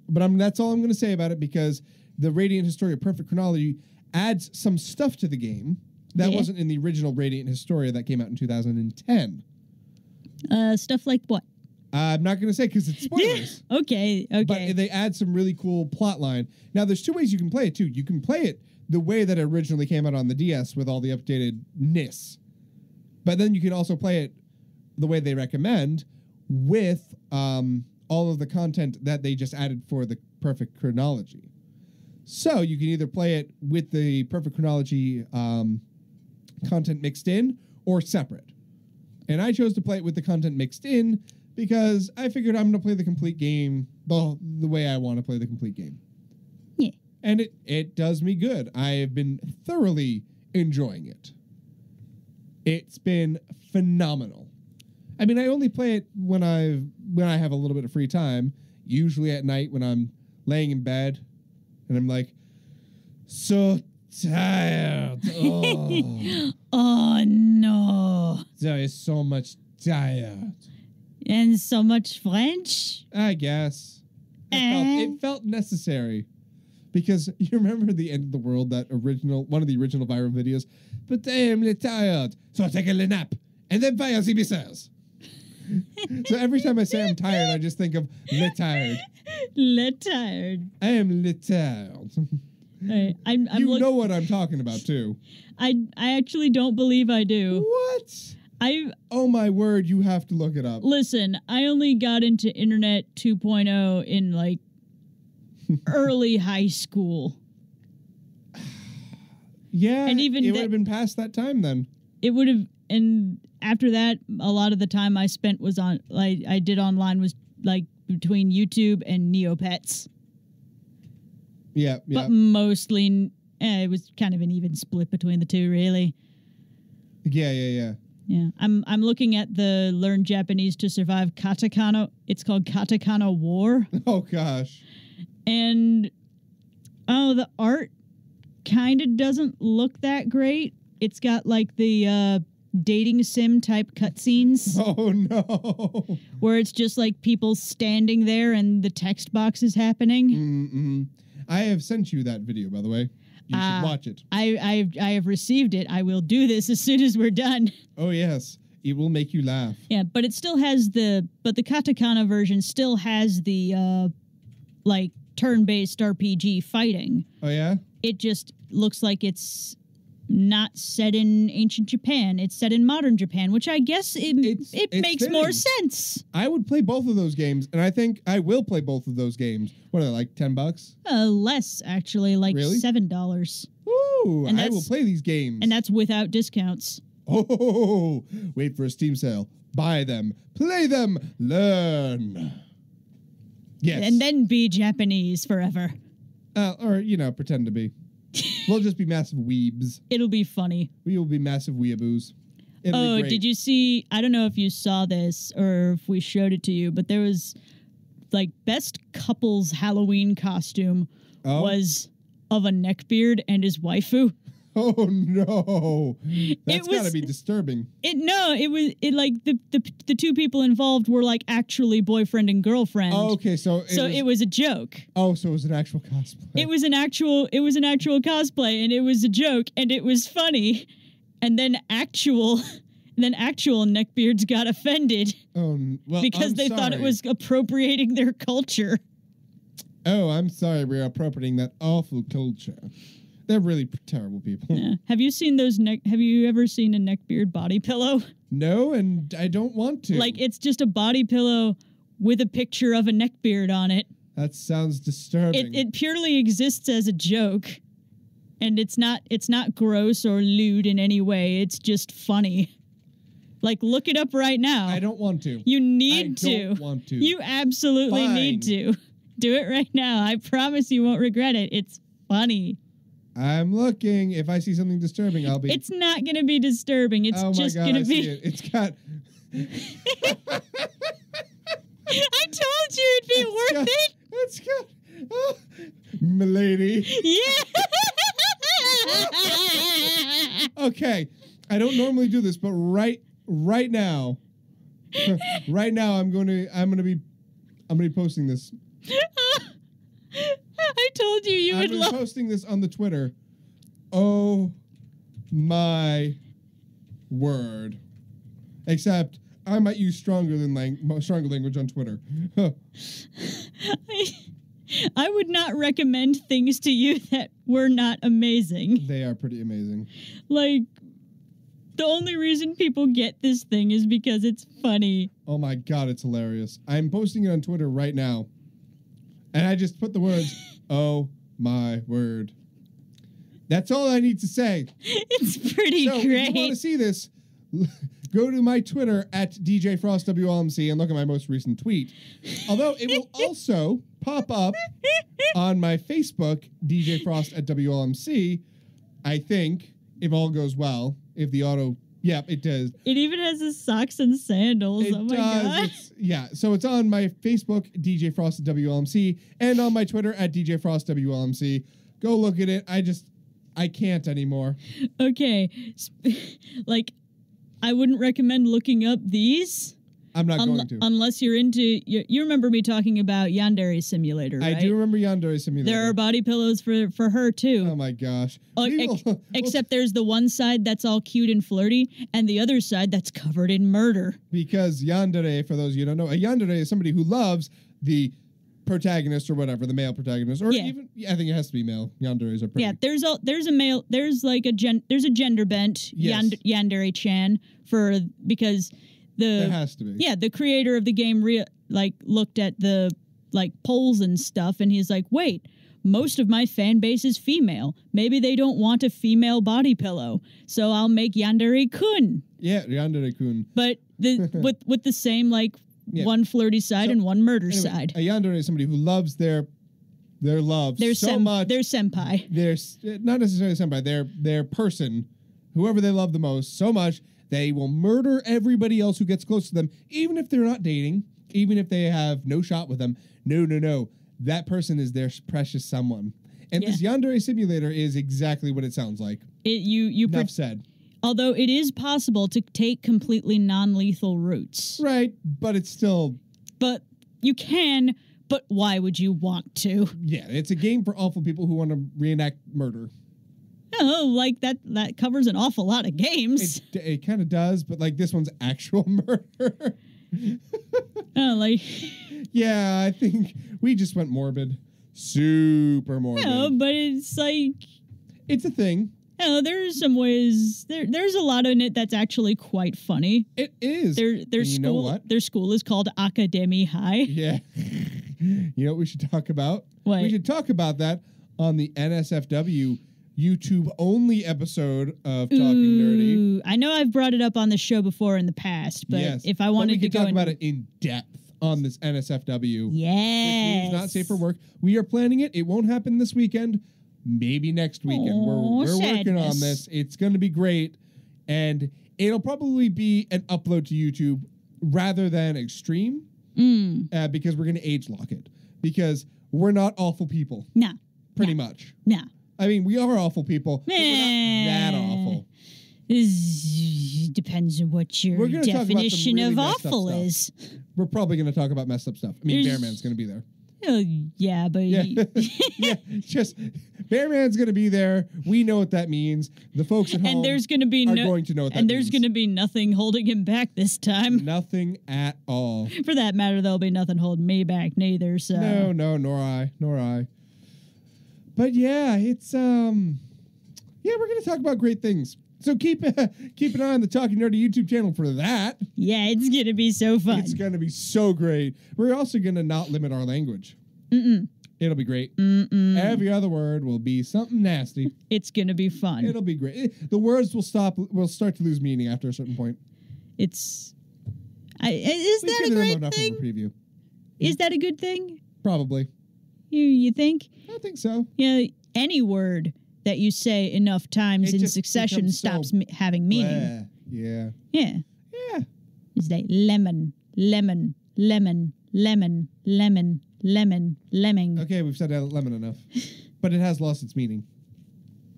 But that's all I'm going to say about it because the Radiant Historia Perfect Chronology adds some stuff to the game that wasn't in the original Radiant Historia that came out in 2010. Stuff like what? I'm not going to say because it's spoilers. Okay. But they add some really cool plot line. Now, there's 2 ways you can play it, too. You can play it the way that it originally came out on the DS with all the updatedness. But then you can also play it the way they recommend with all of the content that they just added for the Perfect Chronology. So you can either play it with the Perfect Chronology content mixed in or separate. And I chose to play it with the content mixed in because I figured I'm going to play the complete game the way I want to play the complete game. Yeah. And it does me good. I have been thoroughly enjoying it. It's been phenomenal. I mean, I only play it when I have a little bit of free time, usually at night when I'm laying in bed and I'm like, so tired. Oh, oh no. there is so much tired. And so much French? I guess. It felt necessary. Because you remember the end of the world, one of the original viral videos? But I am tired, so I take a little nap, and then fire the missiles. So every time I say I'm tired, I just think of le tired. Le tired. I am le tired. I'm you know what I'm talking about, too. I actually don't believe I do. What? Oh, my word, you have to look it up. Listen, I only got into Internet 2.0 in, like, early high school. Yeah, and even it would have been past that time then. It would have, and after that, a lot of the time I spent was on, like, I did online was, like, between YouTube and Neopets. Yeah. But mostly, it was kind of an even split between the two, really. Yeah. Yeah, I'm looking at the Learn Japanese to Survive Katakana. It's called Katakana War. Oh, gosh. And, the art kind of doesn't look that great. It's got, like, the dating sim type cutscenes. Oh, no. Where it's just, like, people standing there and the text box is happening. Mm-hmm. I have sent you that video, by the way. You should watch it. I have received it. I will do this as soon as we're done. Oh, yes. It will make you laugh. Yeah, but it still has but the katakana version still has the, like, turn-based RPG fighting. Oh yeah. It just looks like it's not set in ancient Japan. It's set in modern Japan, which I guess it makes fitting. more sense. I would play both of those games, and I think I will play both of those games. What are they, like $10? Less, actually, like Really? $7. Ooh, And I will that's- play these games. And that's without discounts. Oh, wait for a Steam sale. Buy them, play them, learn. Yes. And then be Japanese forever. Or, pretend to be. We'll just be massive weebs. It'll be funny. We will be massive weeaboos. It'll be great. Did you see? I don't know if you saw this or if we showed it to you, but there was like best couple's Halloween costume was of a neckbeard and his waifu. Oh no, that's was- gotta be disturbing. It like the two people involved were like actually boyfriend and girlfriend. Oh, okay, so it was a joke. Oh, so it was an actual cosplay. It was an actual cosplay, and it was a joke, and it was funny. And then actual neckbeards got offended because I'm they thought it sorry. was appropriating their culture. Oh, I'm sorry, we're appropriating that awful culture. They're really terrible people. Yeah. Have you seen those Have you ever seen a neckbeard body pillow? No, and I don't want to. Like, it's just a body pillow with a picture of a neckbeard on it. That sounds disturbing. It purely exists as a joke, and it's not gross or lewd in any way. It's just funny. Like, look it up right now. I don't want to. You need to. I don't want to. You absolutely need to. Do it right now. I promise you won't regret it. It's funny. I'm looking. If I see something disturbing, I'll be... It's not going to be disturbing. It's just going to be... See it. It's got... I told you it'd be worth it. It's got... Oh, milady. Yeah. Okay. I don't normally do this, but right now... right now, I'm gonna be posting this. I told you would I'm love. posting this on the Twitter. Oh my word! Except I might use stronger language on Twitter. I would not recommend things to you that were not amazing. They are pretty amazing. Like, the only reason people get this thing is because it's funny. Oh my god, it's hilarious! I'm posting it on Twitter right now, and I just put the words. Oh my word. That's all I need to say. It's pretty So great. if you want to see this, go to my Twitter at DJFrostWLMC and look at my most recent tweet. Although it will also pop up on my Facebook, DJ Frost at WLMC, I think, if all goes well. If the auto... Yep, it does. It even has his socks and sandals. It Oh my does. god. So it's on my Facebook, DJ Frost at WLMC, and on my Twitter at DJ Frost WLMC. Go look at it. I can't anymore. Okay. Like, I wouldn't recommend looking up these. I'm not going to. Unless you're into... You remember me talking about Yandere Simulator, right? I do remember Yandere Simulator. There are body pillows for her, too. Oh my gosh. Except there's the one side that's all cute and flirty, and the other side that's covered in murder. Because yandere, for those of you who don't know, a yandere is somebody who loves the protagonist or whatever, the male protagonist, or even I think it has to be male. Yanderes are pretty. Yeah, there's a male. There's like there's a gender bent Yes. Yandere-chan because There has to be. Yeah, the creator of the game looked at the polls and stuff, and he's like, wait. Most of my fan base is female. Maybe they don't want a female body pillow, so I'll make Yandere-kun. Yeah, Yandere-kun. But with the same one flirty side and one murder side. A yandere is somebody who loves their love so much. Their senpai. Their not necessarily senpai. Their person, whoever they love the most, so much they will murder everybody else who gets close to them, even if they're not dating, even if they have no shot with them. No. That person is their precious someone. And this Yandere Simulator is exactly what it sounds like. Enough said. Although it is possible to take completely non-lethal routes. Right, but it's still... But you can, but why would you want to? Yeah, it's a game for awful people who want to reenact murder. Oh, that covers an awful lot of games. It kind of does, but this one's actual murder. Oh, Yeah, I think we just went morbid. super morbid. No, but it's like, It's a thing. no, there's some ways there's a lot in it that's actually quite funny. It is. Their And you know school what? their school is called Academy High. Yeah. You know what we should talk about? What? We should talk about that on the NSFW YouTube only episode of Talking Nerdy. Ooh, I know I've brought it up on the show before in the past, but Yes. if I But wanted we to could go talk into, about it in depth on this NSFW. Which yes, means not safe for work. We are planning it. It won't happen this weekend. Maybe next weekend. Aw, We're working on sadness. this. It's going to be great. And it'll probably be an upload to YouTube rather than extreme because we're going to age lock it. Because we're not awful people, No, pretty much. no. I mean, we are awful people, but we're not that awful. This depends on what your We're gonna talk about some definition really of messed up awful stuff. is. We're probably going to talk about messed up stuff. I mean, There's- Bearman's going to be there. Oh, yeah, but Yeah, yeah. Just Bearman's going to be there. We know what that means. The folks at home and there's going to be are no, going to know what that and there's means. going to be nothing holding him back this time. Nothing at all. For that matter, there'll be nothing holding me back neither. So No, nor I. But yeah, it's yeah, we're going to talk about great things. So keep an eye on the Talking Nerdy YouTube channel for that. yeah, it's going to be so fun. It's going to be so great. We're also going to not limit our language. It'll be great. Every other word will be something nasty. It's going to be fun. It'll be great. The words will start to lose meaning after a certain point. Is We've that a given them great enough thing? of a preview. Is that a good thing? Probably. You think? I think so. Yeah, any word that you say enough times It in just succession becomes stops so having meaning. Yeah. Yeah. Yeah. Is that lemon, lemon, lemon, lemon, lemon, lemon, lemming. Okay, we've said lemon enough. But it has lost its meaning.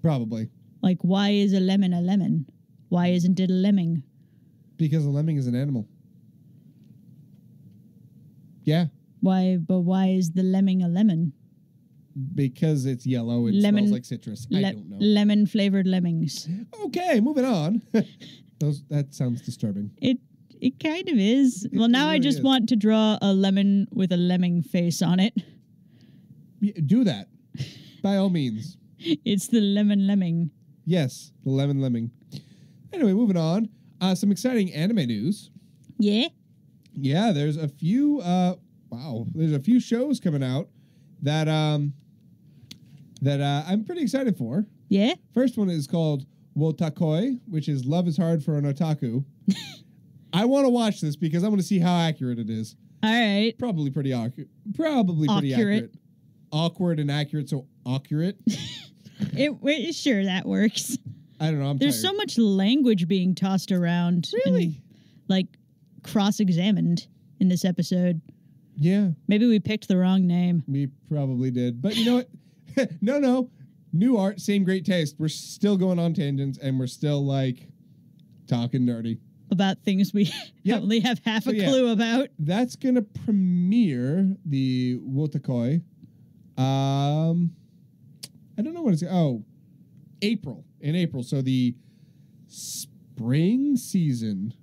Probably. Like, why is a lemon a lemon? Why isn't it a lemming? Because a lemming is an animal. Yeah. Why is the lemming a lemon? Because it's yellow. It Lemon- smells like citrus. I don't know. Lemon flavored lemmings. Okay, moving on. That sounds disturbing. It kind of is. Well, now I really just is. want to draw a lemon with a lemming face on it. Yeah, do that. By all means. It's the lemon lemming. Yes, the lemon lemming. Anyway, moving on. Some exciting anime news. Yeah? Yeah, there's a few there's a few shows coming out that I'm pretty excited for. Yeah? First one is called Wotakoi, which is Love is Hard for an Otaku. I want to watch this because I want to see how accurate it is. All right. Probably pretty accurate. Probably pretty accurate. Awkward and accurate, so accurate. Sure, that works. I don't know. I'm There's tired. so much language being tossed around. Really? And, like, cross-examined in this episode. Yeah, Maybe we picked the wrong name. we probably did. But you know what? No. New art, same great taste. We're still going on tangents, and we're still, like, talking nerdy. About things we Yep. only have half So, a yeah. clue about. That's going to premiere the Wotakoi. I don't know what it's... Oh, April. In April. So the spring season.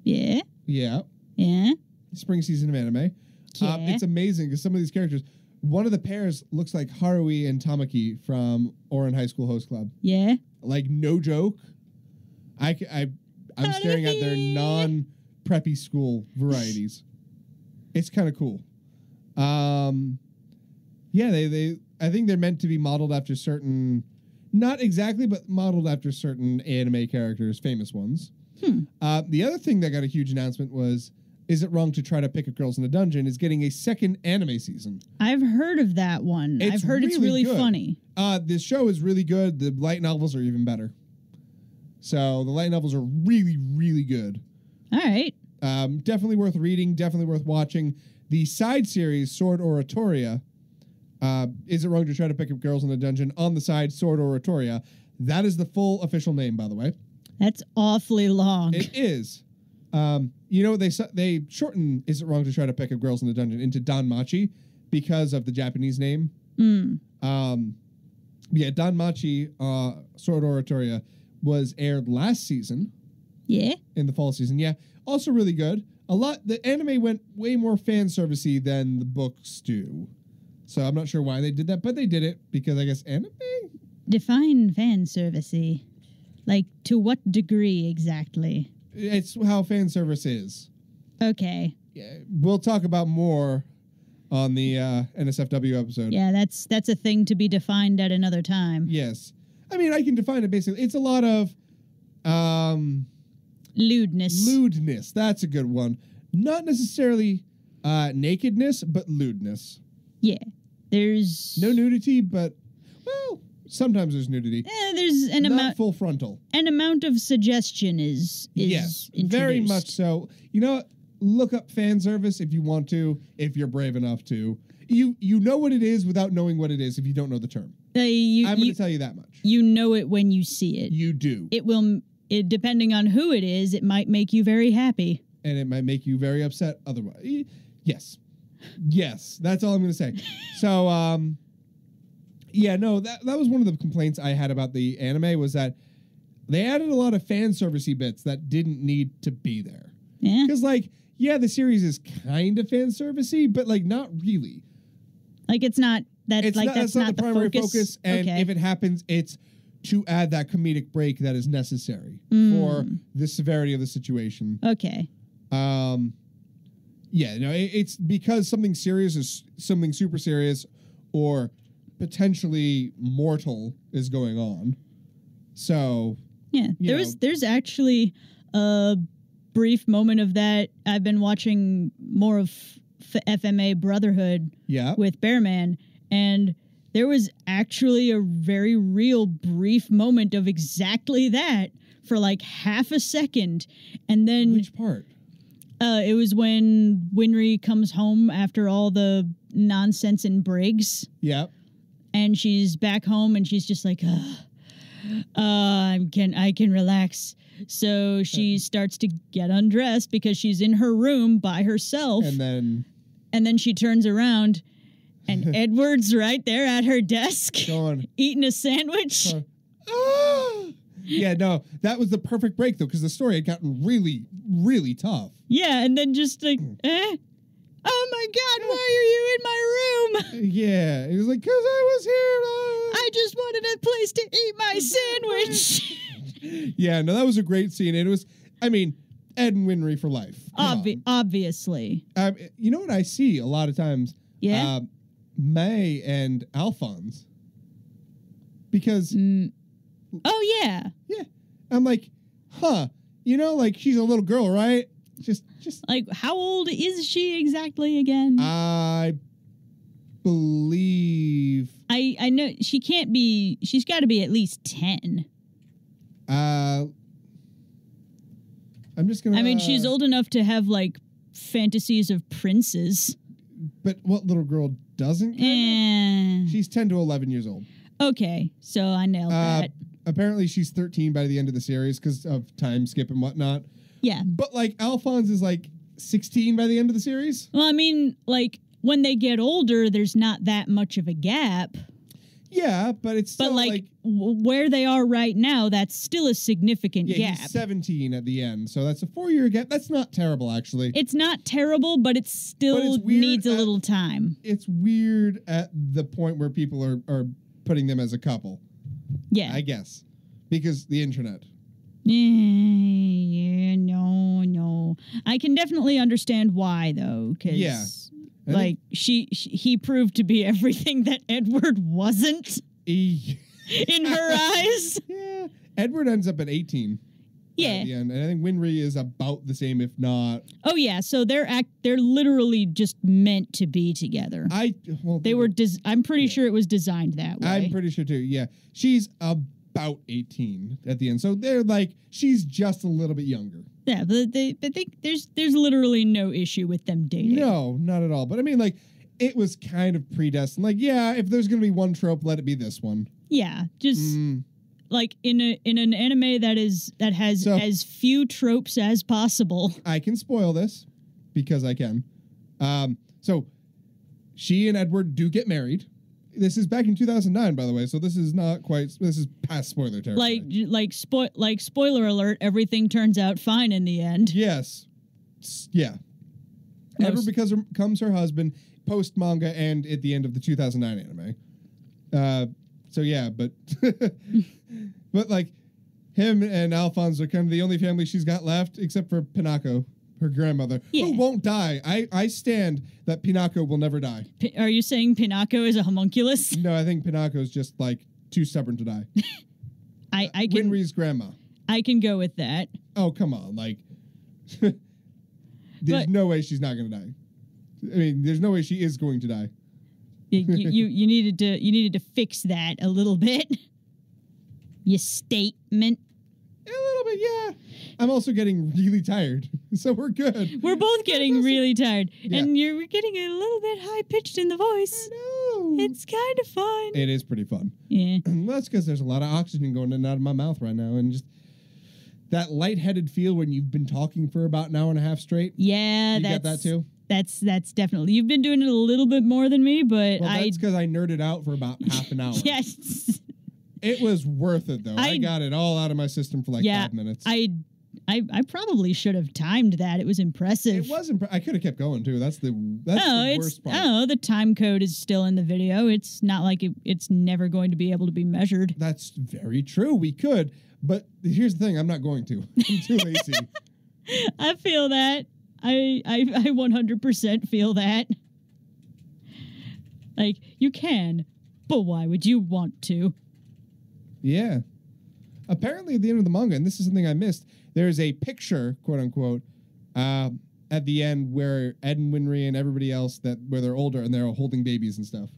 Yeah? Yeah. Yeah? Spring season of anime. Yeah. It's amazing because some of these characters... One of the pairs looks like Haruhi and Tamaki from Oran High School Host Club. Yeah? Like, no joke. I'm staring at their Haruhi. non-preppy school varieties. It's kind of cool. Yeah, they I think they're meant to be modeled after certain, not exactly, but modeled after certain anime characters, famous ones. The other thing that got a huge announcement was, Is It Wrong to Try to Pick Up Girls in a Dungeon is getting a second anime season. I've heard of that one. It's I've heard it's really really good. funny. This show is really good. The light novels are even better. So the light novels are really, really good. All right. Definitely worth reading. Definitely worth watching. The side series, Sword Oratoria, Is It Wrong to Try to Pick Up Girls in a Dungeon? On the side, Sword Oratoria. That is the full official name, by the way. That's awfully long. It is. You know, they shorten Is It Wrong to Try to Pick Up Girls in a Dungeon into Danmachi because of the Japanese name. Yeah, Danmachi, Sword Oratoria, was aired last season. Yeah? In the fall season, yeah. Also really good. The anime went way more fan servicey than the books do. So I'm not sure why they did that, but they did it because I guess anime? Define fan servicey. Like, to what degree exactly? It's how fan service is. Okay. Yeah, we'll talk about more on the NSFW episode. Yeah, that's a thing to be defined at another time. Yes. I mean, I can define it basically. It's a lot of... Lewdness. Lewdness. That's a good one. Not necessarily nakedness, but lewdness. Yeah. There's... No nudity, but... Well, sometimes there's nudity. There's an Not amount... full frontal. An amount of suggestion is yes, introduced. very much so. You know what? Look up fan service if you want to, if you're brave enough to. You know what it is without knowing what it is if you don't know the term. I'm going to tell you that much. You know it when you see it. You do. It will, depending on who it is, it might make you very happy. And it might make you very upset otherwise. Yes. Yes, that's all I'm going to say. So, yeah, no, that was one of the complaints I had about the anime was that they added a lot of fan servicey bits that didn't need to be there. Yeah. Because, like, yeah, the series is kind of fan servicey, but, like, not really. Like, it's not... That's not the primary focus. And if it happens, it's to add that comedic break that is necessary for the severity of the situation. Okay. Yeah, no, it's because something serious is something super serious or potentially mortal is going on. So yeah, there's actually a brief moment of that. I've been watching more of FMA Brotherhood with Bearman, and there was actually a very real brief moment of exactly that for like half a second. And then... Which part? It was when Winry comes home after all the nonsense in Briggs. Yep. And she's back home and she's just like, I can relax. So she starts to get undressed because she's in her room by herself. And then she turns around and Edward's right there at her desk eating a sandwich. Yeah, no, that was the perfect break, though, because the story had gotten really, really tough. Yeah, and then just like, oh my God, why are you in my room? Yeah, it was like, because I was here. I just wanted a place to eat my sandwich. Yeah, no, that was a great scene. It was, I mean, Ed and Winry for life. Obviously. You know what I see a lot of times? Yeah. May and Alphonse. Because... Oh, yeah. Yeah. I'm like, you know, like, she's a little girl, right? Just like, how old is she exactly again? I believe... I know she can't be... She's got to be at least 10. I'm just gonna... I mean, she's old enough to have, like, fantasies of princes. But what little girl doesn't? She's 10 to 11 years old. Okay, so I nailed that. Apparently she's 13 by the end of the series because of time skip and whatnot. Yeah. But, like, Alphonse is, like, 16 by the end of the series. Well, I mean, like, when they get older, there's not that much of a gap. Yeah, but it's still, but, like where they are right now, that's still a significant gap. He's 17 at the end, so that's a 4-year gap. That's not terrible, actually. It's not terrible, but it still needs a little time. It's weird at the point where people are putting them as a couple. Yeah. I guess. Because the internet. Yeah, no. I can definitely understand why, though, because... Like, he proved to be everything that Edward wasn't in her eyes. Yeah. Edward ends up at 18. Yeah. At the end. And I think Winry is about the same, if not. Oh, yeah. So they're literally just meant to be together. I'm pretty ssure it was designed that way. I'm pretty sure, too. Yeah. She's about 18 at the end. So they're like, she's just a little bit younger. Yeah, but there's literally no issue with them dating. No, not at all. But I mean, like, it was kind of predestined. Like, yeah, if there's going to be one trope, let it be this one. Yeah, just like in an anime that has as few tropes as possible. I can spoil this because I can. So she and Edward do get married. This is back in 2009, by the way, so this is not quite... This is past spoiler territory. Like spoiler alert, everything turns out fine in the end. Yes. Yeah. Edward becomes her husband post manga and at the end of the 2009 anime. So yeah, but but like him and Alphonse are kind of the only family she's got left, except for Pinako, her grandmother, who won't die. I stand that Pinako will never die. Are you saying Pinako is a homunculus? No, I think Pinako is just like too stubborn to die. I can, Winry's grandma. I can go with that. Oh, come on. Like, there's no way she's not going to die. I mean, there's no way she is going to die. You needed to fix that a little bit. Your statement. A little bit, yeah. I'm also getting really tired, so we're good. We're both getting really tired, Yeah. and you're getting a little bit high pitched in the voice. I know. It's kind of fun. It is pretty fun. Yeah. Well, that's because there's a lot of oxygen going in and out of my mouth right now, and just that lightheaded feel when you've been talking for about an hour and a half straight. Yeah, You got that too? That's definitely. You've been doing it a little bit more than me, but Well, that's because I nerded out for about half an hour. Yes. It was worth it, though. I got it all out of my system for like 5 minutes. I probably should have timed that. It was impressive. It was I could have kept going, too. That's the worst part. Oh, the time code is still in the video. It's not like it's never going to be able to be measured. That's very true. We could. But here's the thing. I'm not going to. I'm too lazy. I feel that. I 100% feel that. Like, you can, but why would you want to? Yeah. Apparently, at the end of the manga, and this is something I missed, there's a picture, quote unquote, at the end where Ed and Winry and everybody else where they're older and they're holding babies and stuff.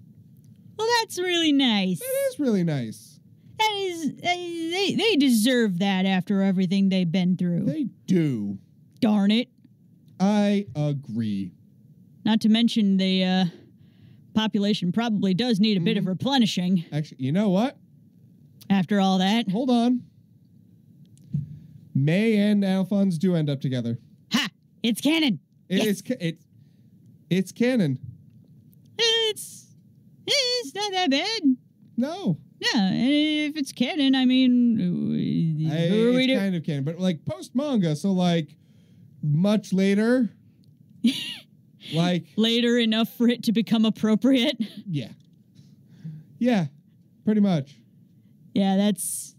Well, that's really nice. It is really nice. That is, they deserve that after everything they've been through. They do. Darn it. I agree. Not to mention the population probably does need a bit of replenishing. Actually, you know what? After all that. Hold on. May and Alphonse do end up together. Ha! It's canon. It's canon. It's not that bad. No. Yeah, if it's canon, I mean, It's kind of canon, but like post manga, so like much later. Like later enough for it to become appropriate. Yeah. Yeah. Pretty much. Yeah, that's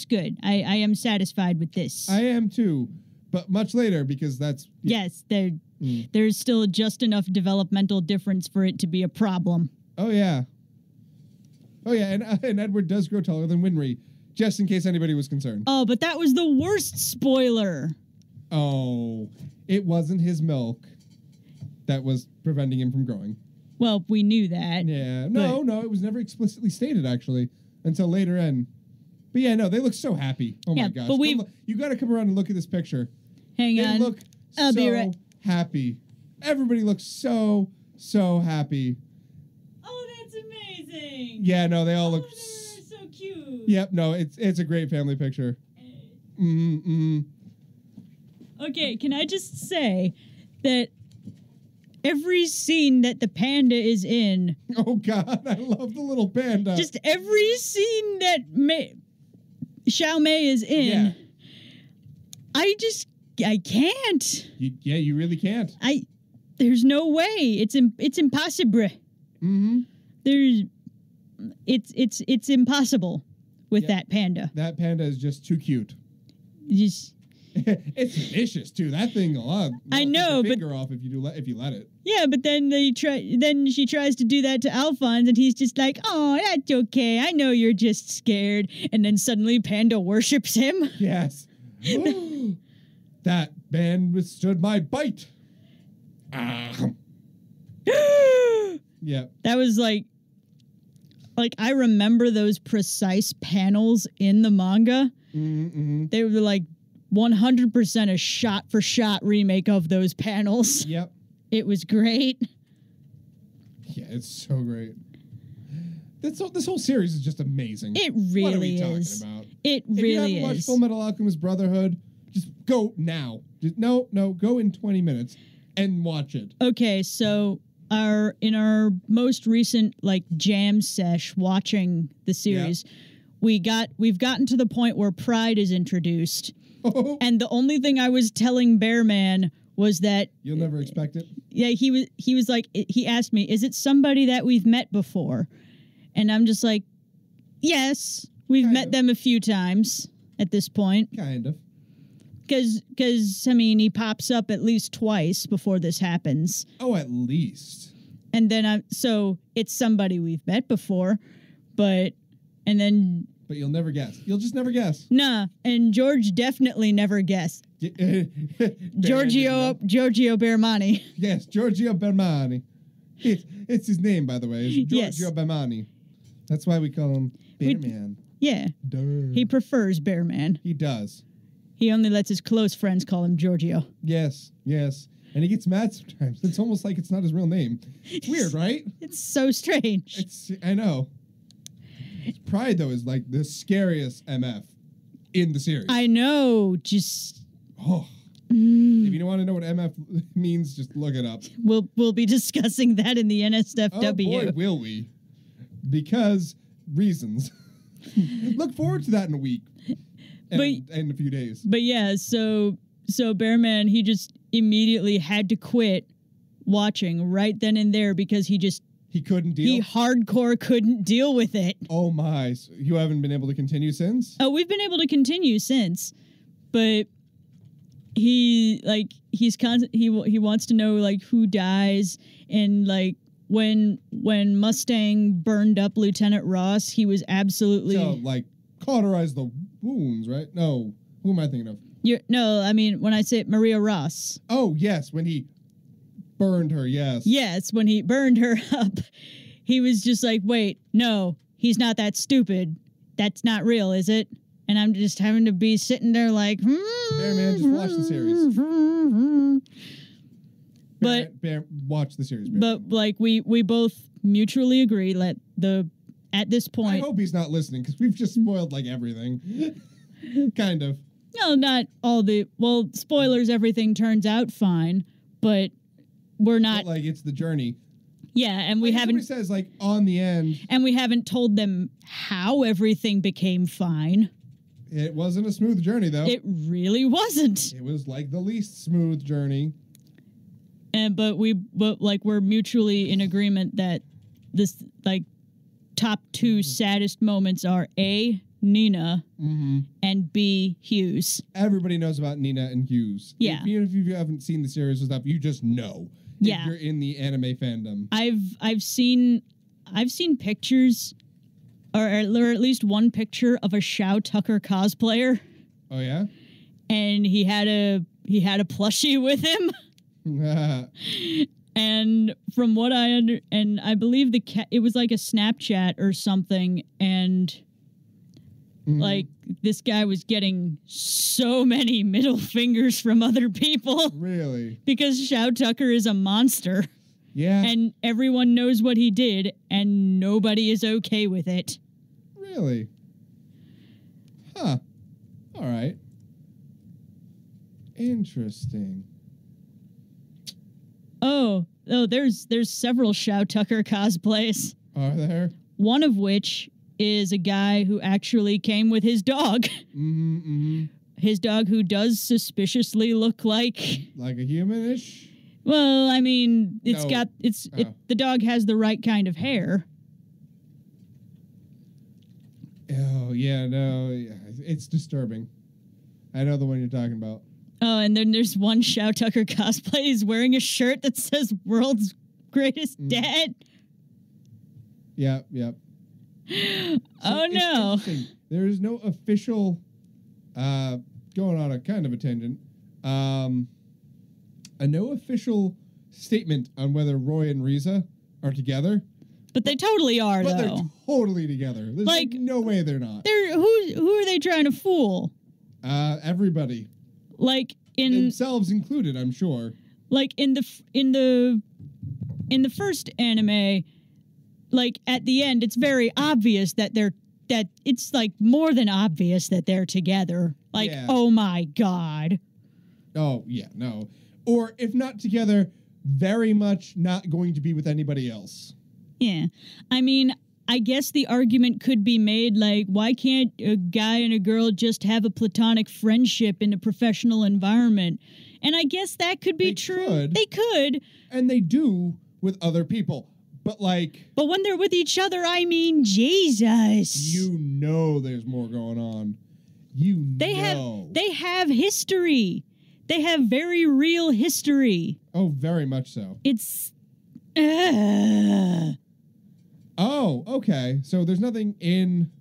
good. I am satisfied with this. I am too, but much later because that's yes, there's still just enough developmental difference for it to be a problem. Oh yeah. Oh yeah, and Edward does grow taller than Winry, just in case anybody was concerned. Oh, but that was the worst spoiler. Oh, it wasn't his milk that was preventing him from growing. Well, we knew that. Yeah. No, it was never explicitly stated, actually, until later in. But yeah, no, they look so happy. Oh my gosh. But you got to come around and look at this picture. Hang on. They look I'll be right. happy. Everybody looks so happy. Oh, that's amazing. Yeah, no, they all look they're so cute. Yep, no, it's a great family picture. Okay, can I just say that every scene that the panda is in... Oh, God, I love the little panda. Just every scene that Xiao Mei is in, I can't. You really can't. There's no way. It's impossible. Mm-hmm. It's impossible with that panda. That panda is just too cute. Just... It's vicious too. That thing I know, but finger off if you let it. Yeah, but then she tries to do that to Alphonse, and he's just like, "Oh, that's okay. I know you're just scared." And then suddenly Panda worships him. Yes. That man withstood my bite. Yeah. That was like I remember those precise panels in the manga. Mm-hmm. They were like 100% a shot-for-shot remake of those panels. Yep. It was great. Yeah, it's so great. This whole series is just amazing. It really what are we is. talking about? It if really you haven't watched Full Metal Alchemist Brotherhood, just go now. Just no, go in 20 minutes and watch it. Okay, so in our most recent jam sesh watching the series, we've gotten to the point where Pride is introduced. And the only thing I was telling Bearman was that You'll never expect it. yeah, he was like, he asked me, is it somebody that we've met before? And I'm just like, yes, we've Kind met of. them a few times at this point. Kind of. Because, I mean, he pops up at least twice before this happens. Oh, at least. And then so it's somebody we've met before, and then, But you'll never guess. You'll just never guess. nah, and George definitely never guessed. Giorgio Bermani. Yes, Giorgio Bermani. It's his name, by the way. It's Yes. Giorgio Bermani. That's why we call him Bearman. Yeah, Duh. he prefers Bearman. He does. He only lets his close friends call him Giorgio. Yes, yes. And he gets mad sometimes. It's almost like it's not his real name. It's weird, right? It's so strange. I know. Pride, though, is like the scariest MF in the series. I know, just... Oh. If you don't want to know what MF means, just look it up. We'll be discussing that in the NSFW. Oh boy, will we. Because reasons. Look forward to that in a week. And in a few days. But yeah, so Bearman, he just immediately had to quit watching right then and there because he couldn't deal? He hardcore couldn't deal with it. Oh my. So you haven't been able to continue since? Oh, we've been able to continue since. But he wants to know like who dies, and like when Mustang burned up Lieutenant Ross, he was absolutely So like cauterize the wounds, right? No. Who am I thinking of? No, I mean when I say Maria Ross. Oh yes, when he burned her, yes. Yes, when he burned her up, he was just like, wait, no, he's not that stupid. That's not real, is it? And I'm just having to be sitting there like, Bearman, just watch the series. Watch the series. Bearman. But like we both mutually agree that at this I point, hope he's not listening because we've just spoiled like everything. Kind of. no, not all spoilers. Everything turns out fine, but we're not. But, like it's the journey. Yeah, and we Like, haven't. somebody says like on the end. And we haven't told them how everything became fine. It wasn't a smooth journey though. It really wasn't. It was like the least smooth journey. But we're mutually in agreement that this like top two saddest moments are A, Nina, and B, Hughes. Everybody knows about Nina and Hughes. Yeah. Even if you haven't seen the series and stuff, you just know. Yeah. If you're in the anime fandom. I've seen pictures, or at least one picture of a Shao Tucker cosplayer, Oh yeah? and he had a plushie with him. And from what and I believe it was like a Snapchat or something, and like this guy was getting so many middle fingers from other people Really? because Shao Tucker is a monster. Yeah. And everyone knows what he did, and nobody is okay with it. Really? Huh. All right. Interesting. Oh, there's several Shao Tucker cosplays. Are there? One of which is a guy who actually came with his dog. His dog, who does suspiciously look like Like a humanish? Well, I mean, No. the dog has the right kind of hair. Oh, yeah, no. Yeah, it's disturbing. I know the one you're talking about. Oh, and then there's one Shao Tucker cosplay. He's wearing a shirt that says "World's Greatest Dad." Yep, yep. Oh it's no! interesting. There is no official, going on a kind of a tangent, no official statement on whether Roy and Riza are together. But they totally are, But though. they're totally together. There's Like- no way they're not. They're who are they trying to fool? Everybody, Like in themselves included, I'm sure. like in the first anime, like at the end, it's very obvious that it's like more than obvious that they're together. Like, Yeah. oh my god. Oh yeah, no. Or if not together, very much not going to be with anybody else. Yeah. I mean, I guess the argument could be made, like, why can't a guy and a girl just have a platonic friendship in a professional environment? And I guess that could be They true. could. They could. And they do with other people. But, like... But when they're with each other, I mean, Jesus. You know there's more going on. They have history. They have very real history. Oh, very much so. It's... Oh, okay. So there's nothing in...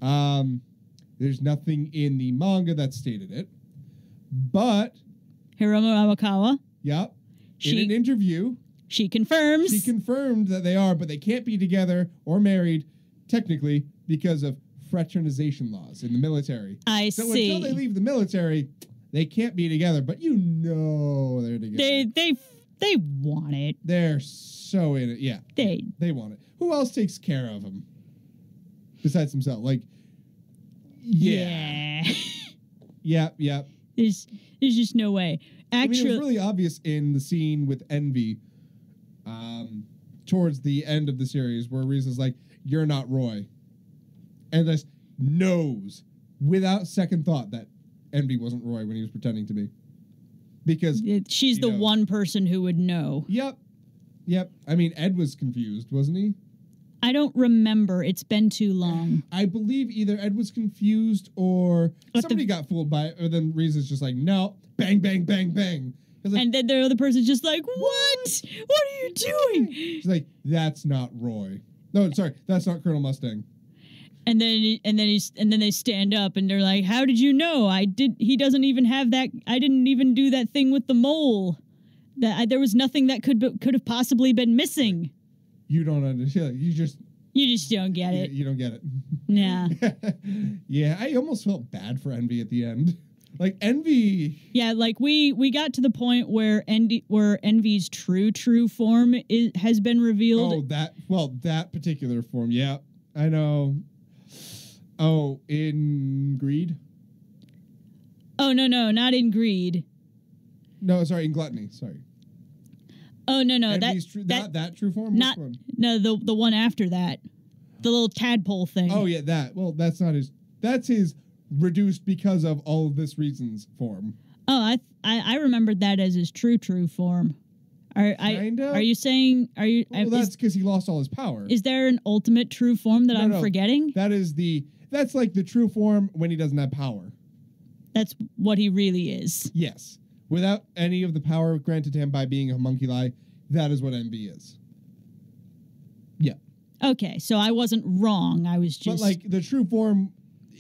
There's nothing in the manga that stated it. But... Hiromu Awakawa. Yep. In an interview... She confirms. She confirmed that they are, but they can't be together or married, technically, because of fraternization laws in the military. I so see. Until they leave the military, they can't be together, but you know they're together. They want it. They're so in it, yeah. They want it. Who else takes care of them? Besides himself, like, yeah. Yep. There's just no way. Actually, I mean, it was really obvious in the scene with Envy, towards the end of the series, where Risa's like, "You're not Roy," and just knows without second thought that Envy wasn't Roy when he was pretending to be, because she's the knows. one person who would know. Yep. I mean, Ed was confused, wasn't he? I don't remember. It's been too long. I believe either Ed was confused or somebody got fooled by it, or then Risa's just like, "No, bang, bang, bang, bang." Like, and then the other person's just like, "What? What are you doing?" She's like, "That's not Roy. No, sorry, that's not Colonel Mustang." And then they stand up and they're like, "How did you know? He doesn't even have that. I didn't even do that thing with the mole. There was nothing that could have possibly been missing." You don't understand. You just don't get it. You don't get it. Yeah. Yeah, I almost felt bad for Envy at the end. Like, Envy... Yeah, like, we got to the point where Envy's true form has been revealed. Oh, that particular form, yeah. I know. Oh, in Greed? Oh, no, not in Greed. No, sorry, in Gluttony, sorry. Oh, no, that true form? Not, Which one? No, the one after that. The little tadpole thing. Oh, yeah, that. Well, that's not his... That's his reduced because of all of this reasons form. Oh, I remembered that as his true form. Are you saying... Well, that's because he lost all his power. Is there an ultimate true form that I'm forgetting? That's like the true form when he doesn't have power. That's what he really is. Yes. Without any of the power granted to him by being a homunculi, that is what MB is. Yeah. Okay, so I wasn't wrong. I was just... But, like, the true form,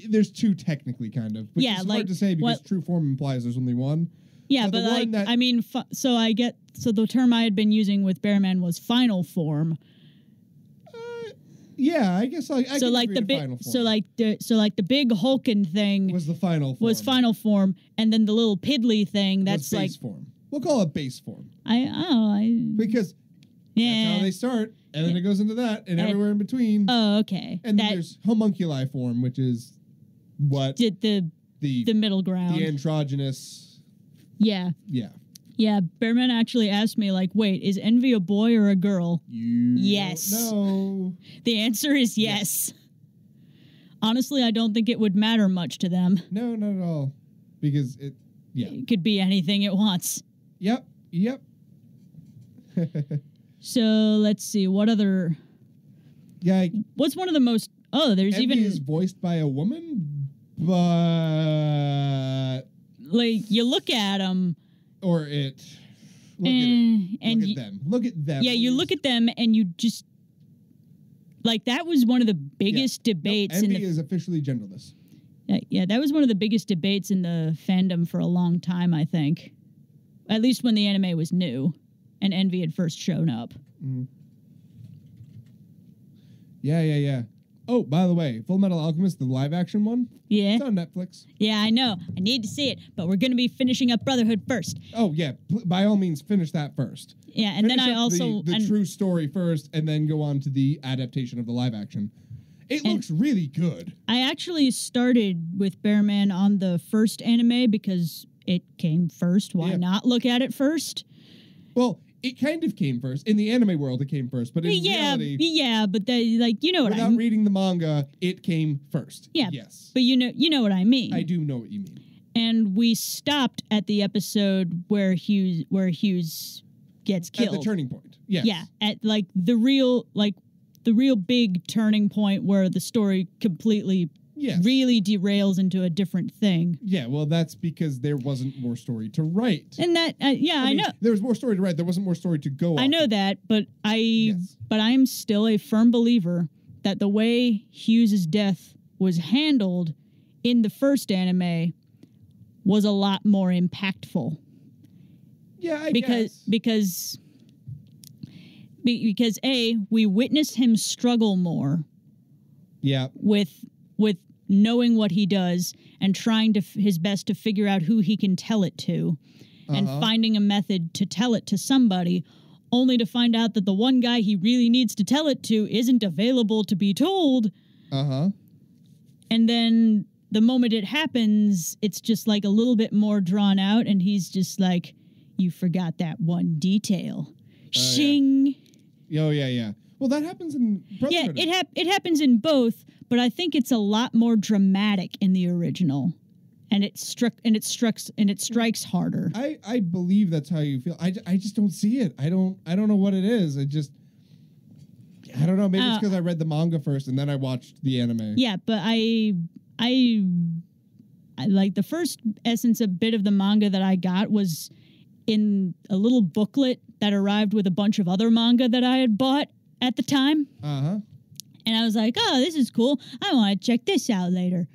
there's two technically, kind of. Which is hard to say because true form implies there's only one. Yeah, but like, I mean, so the term I had been using with Bearman was final form. Yeah, I guess like so like the big so like the big Hulkin thing was the final form. Was final form, and then the little piddly thing that's base form. We'll call it base form. Because that's how they start, and then it goes into that, and everywhere in between. Oh, okay. And then there's homunculi form, which is what the middle ground, the androgynous. Yeah. Yeah, Bearman actually asked me, like, wait, is Envy a boy or a girl? Yes. No. The answer is yes. Honestly, I don't think it would matter much to them. No, not at all. Because it could be anything it wants. Yep. So, let's see, what other... Yeah. What's one of the most... Oh, there's Envy even... is voiced by a woman, but... Like, you look at him... Or it. Look at them. Look at them. Yeah, you look at them and you just... Like, that was one of the biggest debates. Envy is officially genderless. Yeah, that was one of the biggest debates in the fandom for a long time, I think. At least when the anime was new and Envy had first shown up. Mm. Yeah. Oh, by the way, Full Metal Alchemist, the live-action one? Yeah. It's on Netflix. Yeah, I know. I need to see it, but we're going to be finishing up Brotherhood first. Oh, yeah. By all means, finish that first. Yeah, and then I also... The true story first, and then go on to the adaptation of the live-action. It looks really good. I actually started with Bearman on the first anime because it came first. Why not look at it first? Well, it kind of came first. In the anime world, it came first. But in reality... Yeah, but they, like, you know what I mean. Without reading the manga, it came first. Yeah. Yes. But you know what I mean. I do know what you mean. And we stopped at the episode where Hughes gets killed. At the turning point. Yes. Yeah. At, like, the real big turning point where the story completely... Yes. Really derails into a different thing. Yeah, well, that's because there wasn't more story to write. And that, I mean, know. There was more story to write. There wasn't more story to go I know that, but I'm still a firm believer that the way Hughes' death was handled in the first anime was a lot more impactful. Yeah, I guess. Because we witnessed him struggle more. Yeah. With knowing what he does and trying his best to figure out who he can tell it to and finding a method to tell it to somebody, only to find out that the one guy he really needs to tell it to isn't available to be told. And then the moment it happens, it's just like a little bit more drawn out, and he's just like, you forgot that one detail. Shing. Yeah. Oh, yeah. Well, that happens in Brotherhood. Yeah, it happens in both, but I think it's a lot more dramatic in the original, and it strikes harder. I believe that's how you feel. I just don't see it. I don't know what it is. I don't know. Maybe it's because I read the manga first and then I watched the anime. Yeah, but I like the first essence, a bit of the manga that I got was in a little booklet that arrived with a bunch of other manga that I had bought at the time. And I was like, oh, this is cool. I want to check this out later.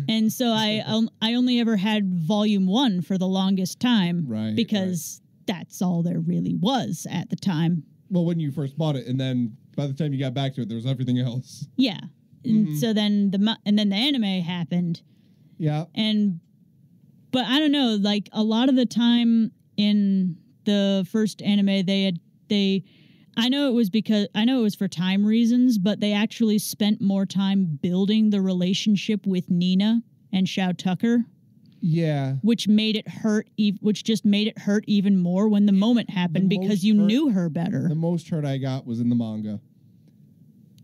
And so I only ever had volume 1 for the longest time. Right. Because that's all there really was at the time. Well, when you first bought it, and then by the time you got back to it, there was everything else. Yeah. And so then the anime happened. Yeah. But I don't know, like a lot of the time in the first anime, I know it was for time reasons, but they actually spent more time building the relationship with Nina and Shao Tucker. Yeah. Which just made it hurt even more when the moment happened because you knew her better. The most hurt I got was in the manga.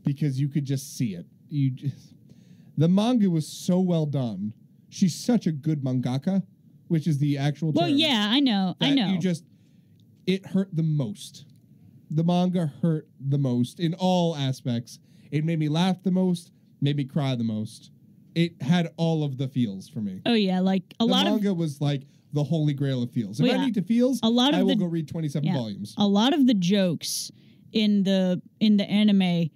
Because you could just see it. The manga was so well done. She's such a good mangaka, which is the actual term. Well, yeah, I know. It hurt the most. The manga hurt the most in all aspects. It made me laugh the most, made me cry the most. It had all of the feels for me. Oh, yeah, like the manga was like the holy grail of feels. If I need to feels, I will go read 27 volumes. A lot of the jokes in the anime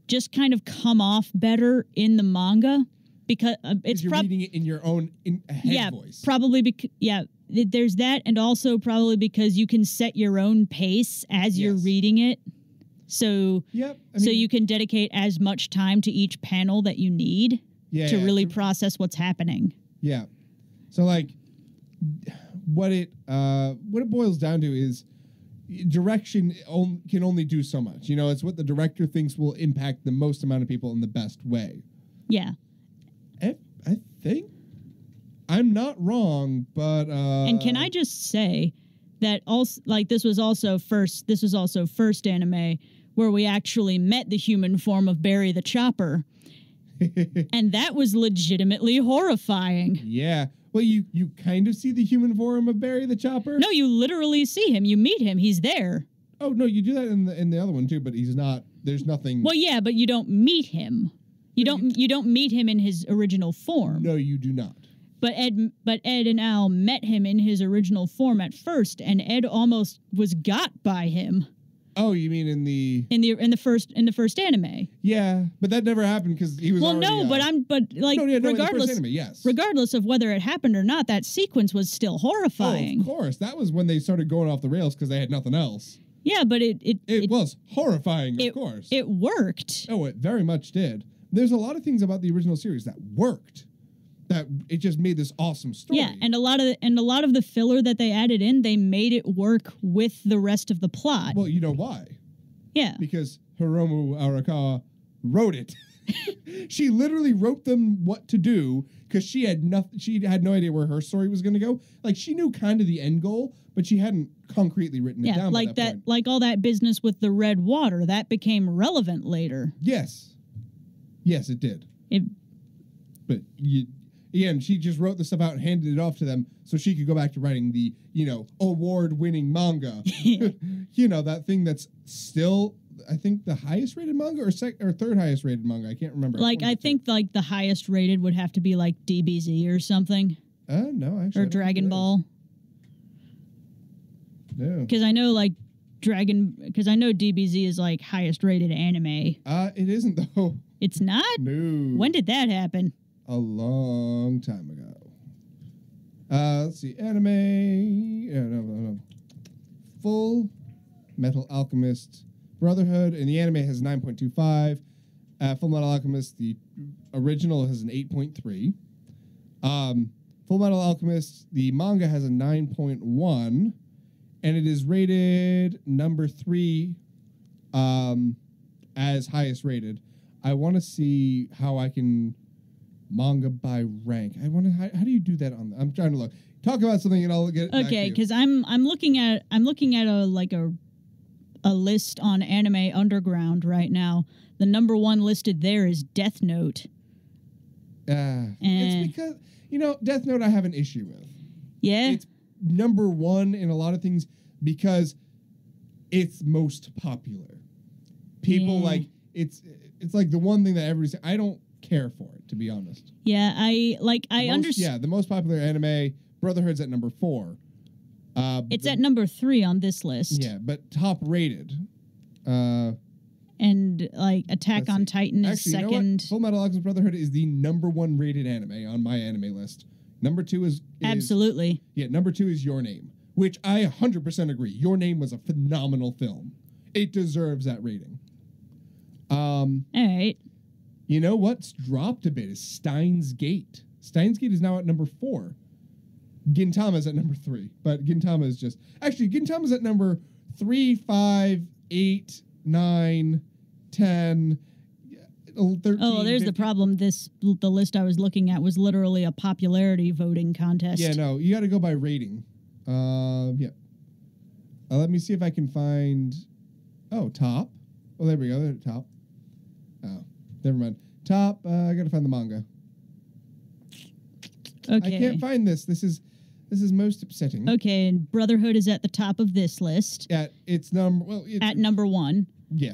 just kind of come off better in the manga because it's you're reading it in your own head voice. Probably because there's that, and also probably because you can set your own pace as you're reading it. So you can dedicate as much time to each panel that you need to really process what's happening. Yeah. So like what it boils down to is direction can only do so much. You know, it's what the director thinks will impact the most amount of people in the best way. Yeah. I think I'm not wrong, but and can I just say that also, like, this was also first anime where we actually met the human form of Barry the Chopper. And that was legitimately horrifying. Yeah. Well, you kind of see the human form of Barry the Chopper. No, you literally see him. You meet him. He's there. Oh, no, you do that in the other one too, but he's not. There's nothing. Well, yeah, but you don't meet him. You don't meet him in his original form. No, you do not. But Ed and Al met him in his original form at first, and Ed almost was got by him. Oh, you mean in the first anime? Yeah, but that never happened because he was. Well, already, regardless, anime, yes. Regardless of whether it happened or not, that sequence was still horrifying. Oh, of course, that was when they started going off the rails because they had nothing else. Yeah, but it was horrifying. Of course, it worked. Oh, it very much did. There's a lot of things about the original series that worked. That it just made this awesome story. Yeah, and a lot of the filler that they added in, they made it work with the rest of the plot. Well, you know why? Yeah. Because Hiromu Arakawa wrote it. She literally wrote them what to do because she had no idea where her story was going to go. Like, she knew kind of the end goal, but she hadn't concretely written it down. Like by that point. like all that business with the red water that became relevant later. Yes, it did. But again, she just wrote the stuff out and handed it off to them so she could go back to writing the award-winning manga. That thing that's still, I think, the highest rated manga or third highest rated manga. I can't remember. Like, I think like the highest rated would have to be like DBZ or something. No, actually. Or Dragon Ball. No. Because I know DBZ is like highest rated anime. It isn't though. It's not? No. When did that happen? A long time ago. Let's see. Anime. No. Full Metal Alchemist Brotherhood. And the anime has 9.25. Full Metal Alchemist, the original, has an 8.3. Full Metal Alchemist, the manga, has a 9.1. And it is rated number 3 as highest rated. I want to see how I can manga by rank. I want to. How do you do that on? I'm trying to look. Talk about something and I'll get. Okay, because I'm looking at a list on Anime Underground right now. The number 1 listed there is Death Note. It's because Death Note I have an issue with. Yeah. It's number 1 in a lot of things because it's most popular. People like it's like the one thing that everybody. I don't care for it, to be honest. Yeah, I understand. Yeah, the most popular anime, Brotherhood's at number 4. It's at number 3 on this list. Yeah, but top rated. And like Attack on Titan is second. You know what? Full Metal Alchemist Brotherhood is the number 1 rated anime on my anime list. Number 2 is absolutely. Yeah, number 2 is Your Name, which I 100% agree. Your Name was a phenomenal film. It deserves that rating. All right. You know what's dropped a bit is Steins Gate. Steins Gate is now at number 4. Gintama's at number 3, but Gintama is just... Actually, Gintama's at number 3, 5, 8, 9, 10, 13... Oh, there's 15. The problem. The list I was looking at was literally a popularity voting contest. Yeah, no, you got to go by rating. Yeah. Let me see if I can find... Oh, top. Oh, there we go. There, top. Oh, never mind. Top, I got to find the manga. Okay. I can't find this. This is most upsetting. Okay, and Brotherhood is at the top of this list. At number 1. Yeah.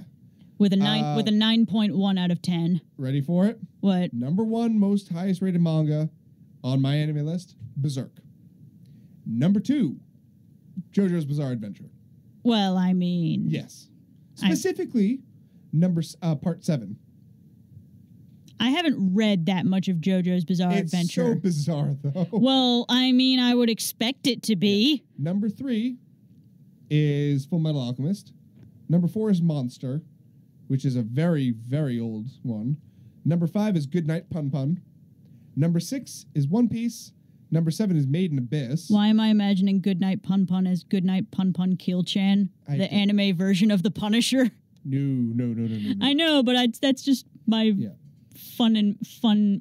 With a 9.1 out of 10. Ready for it? What? Number 1 most highest rated manga on my anime list, Berserk. Number 2, JoJo's Bizarre Adventure. Well, I mean, yes. Specifically, part 7. I haven't read that much of JoJo's Bizarre Adventure. It's so bizarre, though. Well, I mean, I would expect it to be. Yeah. Number 3 is Full Metal Alchemist. Number 4 is Monster, which is a very, very old one. Number 5 is Goodnight Pun Pun. Number 6 is One Piece. Number 7 is Made in Abyss. Why am I imagining Goodnight Pun Pun as Goodnight Pun Pun Kill-chan, the anime version of the Punisher? No. I know, but that's just my fun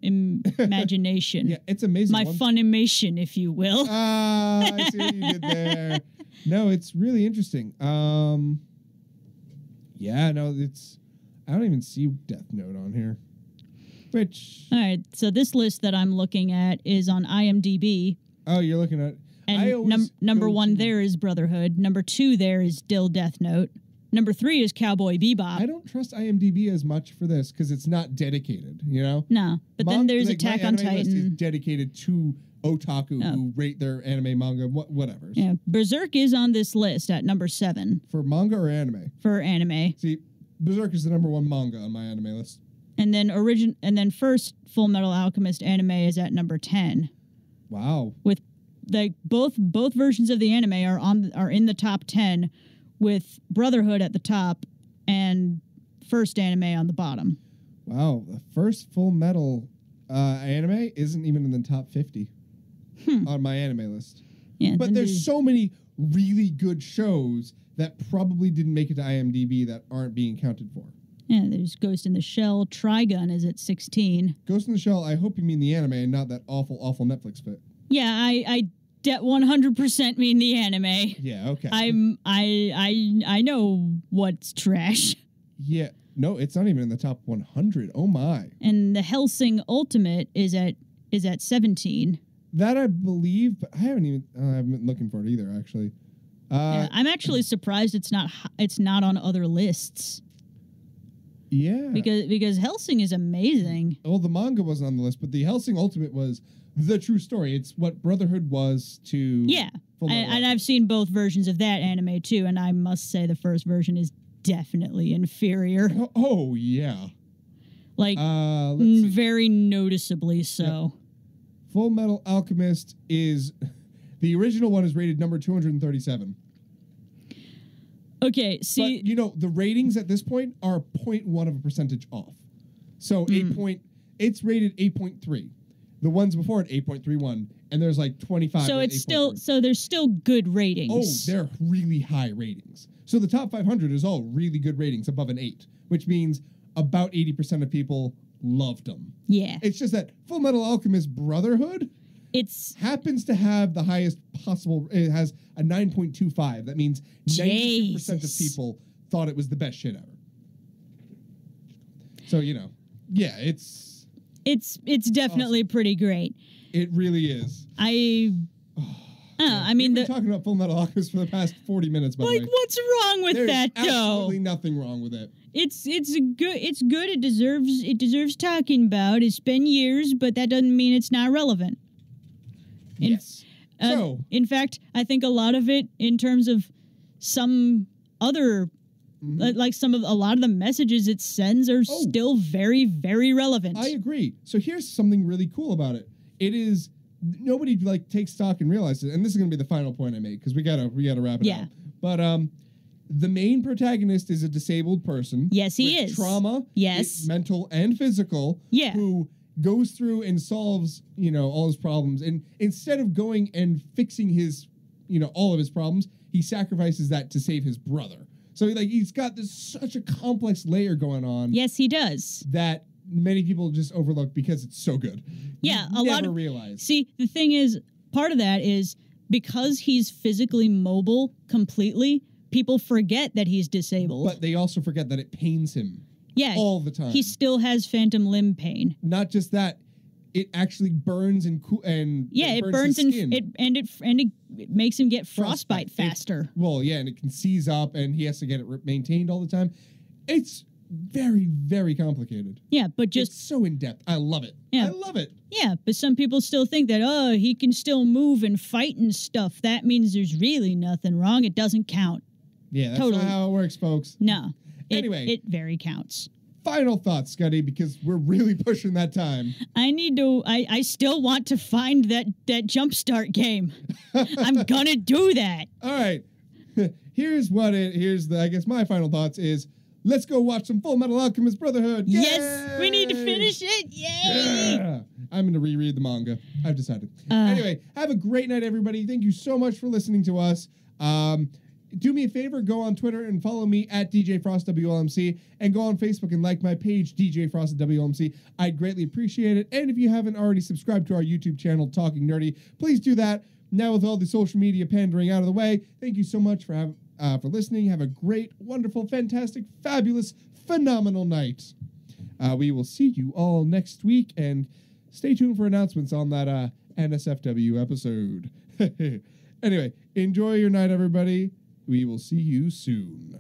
imagination. Yeah, it's amazing. My funimation, if you will. I see what you did there. No, it's really interesting. Yeah, no, I don't even see Death Note on here. Which... All right, so this list that I'm looking at is on IMDb. Oh, you're looking at... And number 1 there is Brotherhood. Number 2 there is still Death Note. Number 3 is Cowboy Bebop. I don't trust IMDb as much for this because it's not dedicated, you know? No, but then there's Attack on Titan. List is dedicated to otaku who rate their anime, manga, whatever. Yeah, Berserk is on this list at number 7. For manga or anime? For anime. See, Berserk is the number 1 manga on my anime list. And then first Full Metal Alchemist anime is at number 10. Wow. With both versions of the anime are in the top 10, with Brotherhood at the top and first anime on the bottom. Wow, the first Full Metal anime isn't even in the top 50 on my anime list. Yeah, but there's so many really good shows that probably didn't make it to IMDb that aren't being counted for. Yeah, there's Ghost in the Shell. Trigun is at 16. Ghost in the Shell, I hope you mean the anime and not that awful Netflix fit. Yeah, I 100% mean the anime. Yeah, okay. I know what's trash. Yeah, no, it's not even in the top 100. Oh my. And the Hellsing Ultimate is at 17. That I believe, but I haven't been looking for it either, actually. Yeah, I'm actually surprised it's not on other lists. Yeah. Because Hellsing is amazing. Well, the manga wasn't on the list, but the Hellsing Ultimate was the true story. It's what Brotherhood was to... Yeah, and I've seen both versions of that anime, too, and I must say the first version is definitely inferior. Oh yeah. Like, very noticeably so. Yeah. Full Metal Alchemist is... The original one is rated number 237. Okay, see... But, you know, the ratings at this point are 0.1 of a percentage off. So, it's rated 8.3. The ones before it, 8.31. And there's like 25. So it's still... So there's still good ratings. Oh, they're really high ratings. So the top 500 is all really good ratings, above an 8. Which means about 80% of people loved them. Yeah. It's just that Full Metal Alchemist Brotherhood... happens to have the highest possible. It has a 9.25. That means 92% of people thought it was the best shit ever. So you know, yeah, it's definitely awesome. Pretty great. It really is. I mean, we've been talking about Full Metal Alchemist for the past 40 minutes. By the way, what's wrong with that? Though, absolutely nothing wrong with it. It's good. It deserves talking about. It's been years, but that doesn't mean it's not relevant. Yes. In fact, I think a lot of it, in terms of some other, like a lot of the messages it sends are still very, very relevant. I agree. So here's something really cool about it. It is nobody takes stock and realizes it. And this is going to be the final point I make because we gotta wrap it up. But the main protagonist is a disabled person. Yes, he is. Trauma. Yes. Mental and physical. Yeah. Who goes through and solves, all his problems. And instead of going and fixing his, all of his problems, he sacrifices that to save his brother. So he's got such a complex layer going on. Yes, he does. That many people just overlook because it's so good. Yeah, realize. See, the thing is, part of that is because he's physically mobile completely, people forget that he's disabled. But they also forget that it pains him. Yeah, all the time. He still has phantom limb pain. Not just that, it actually burns and it burns his skin. It makes him get frostbite faster. And it can seize up, and he has to get it maintained all the time. It's very, very complicated. Yeah, but it's so in depth. I love it. Yeah, I love it. Yeah, but some people still think that he can still move and fight and stuff. That means there's really nothing wrong. It doesn't count. Yeah, that's not how it works, folks. No. Anyway, it very counts. Final thoughts, Scutty, because we're really pushing that time. I still want to find that Jumpstart game. I'm gonna do that. All right. Here's my final thoughts is let's go watch some Full Metal Alchemist Brotherhood. Yay! Yes, we need to finish it. Yay! Yeah. I'm going to reread the manga. I've decided. Anyway, have a great night, everybody. Thank you so much for listening to us. Do me a favor, go on Twitter and follow me at DJ Frost WLMC, and go on Facebook and like my page, DJ Frost WLMC. I'd greatly appreciate it. And if you haven't already subscribed to our YouTube channel, Talking Nerdy, please do that. Now with all the social media pandering out of the way, thank you so much for listening. Have a great, wonderful, fantastic, fabulous, phenomenal night. We will see you all next week, and stay tuned for announcements on that NSFW episode. Anyway, enjoy your night, everybody. We will see you soon.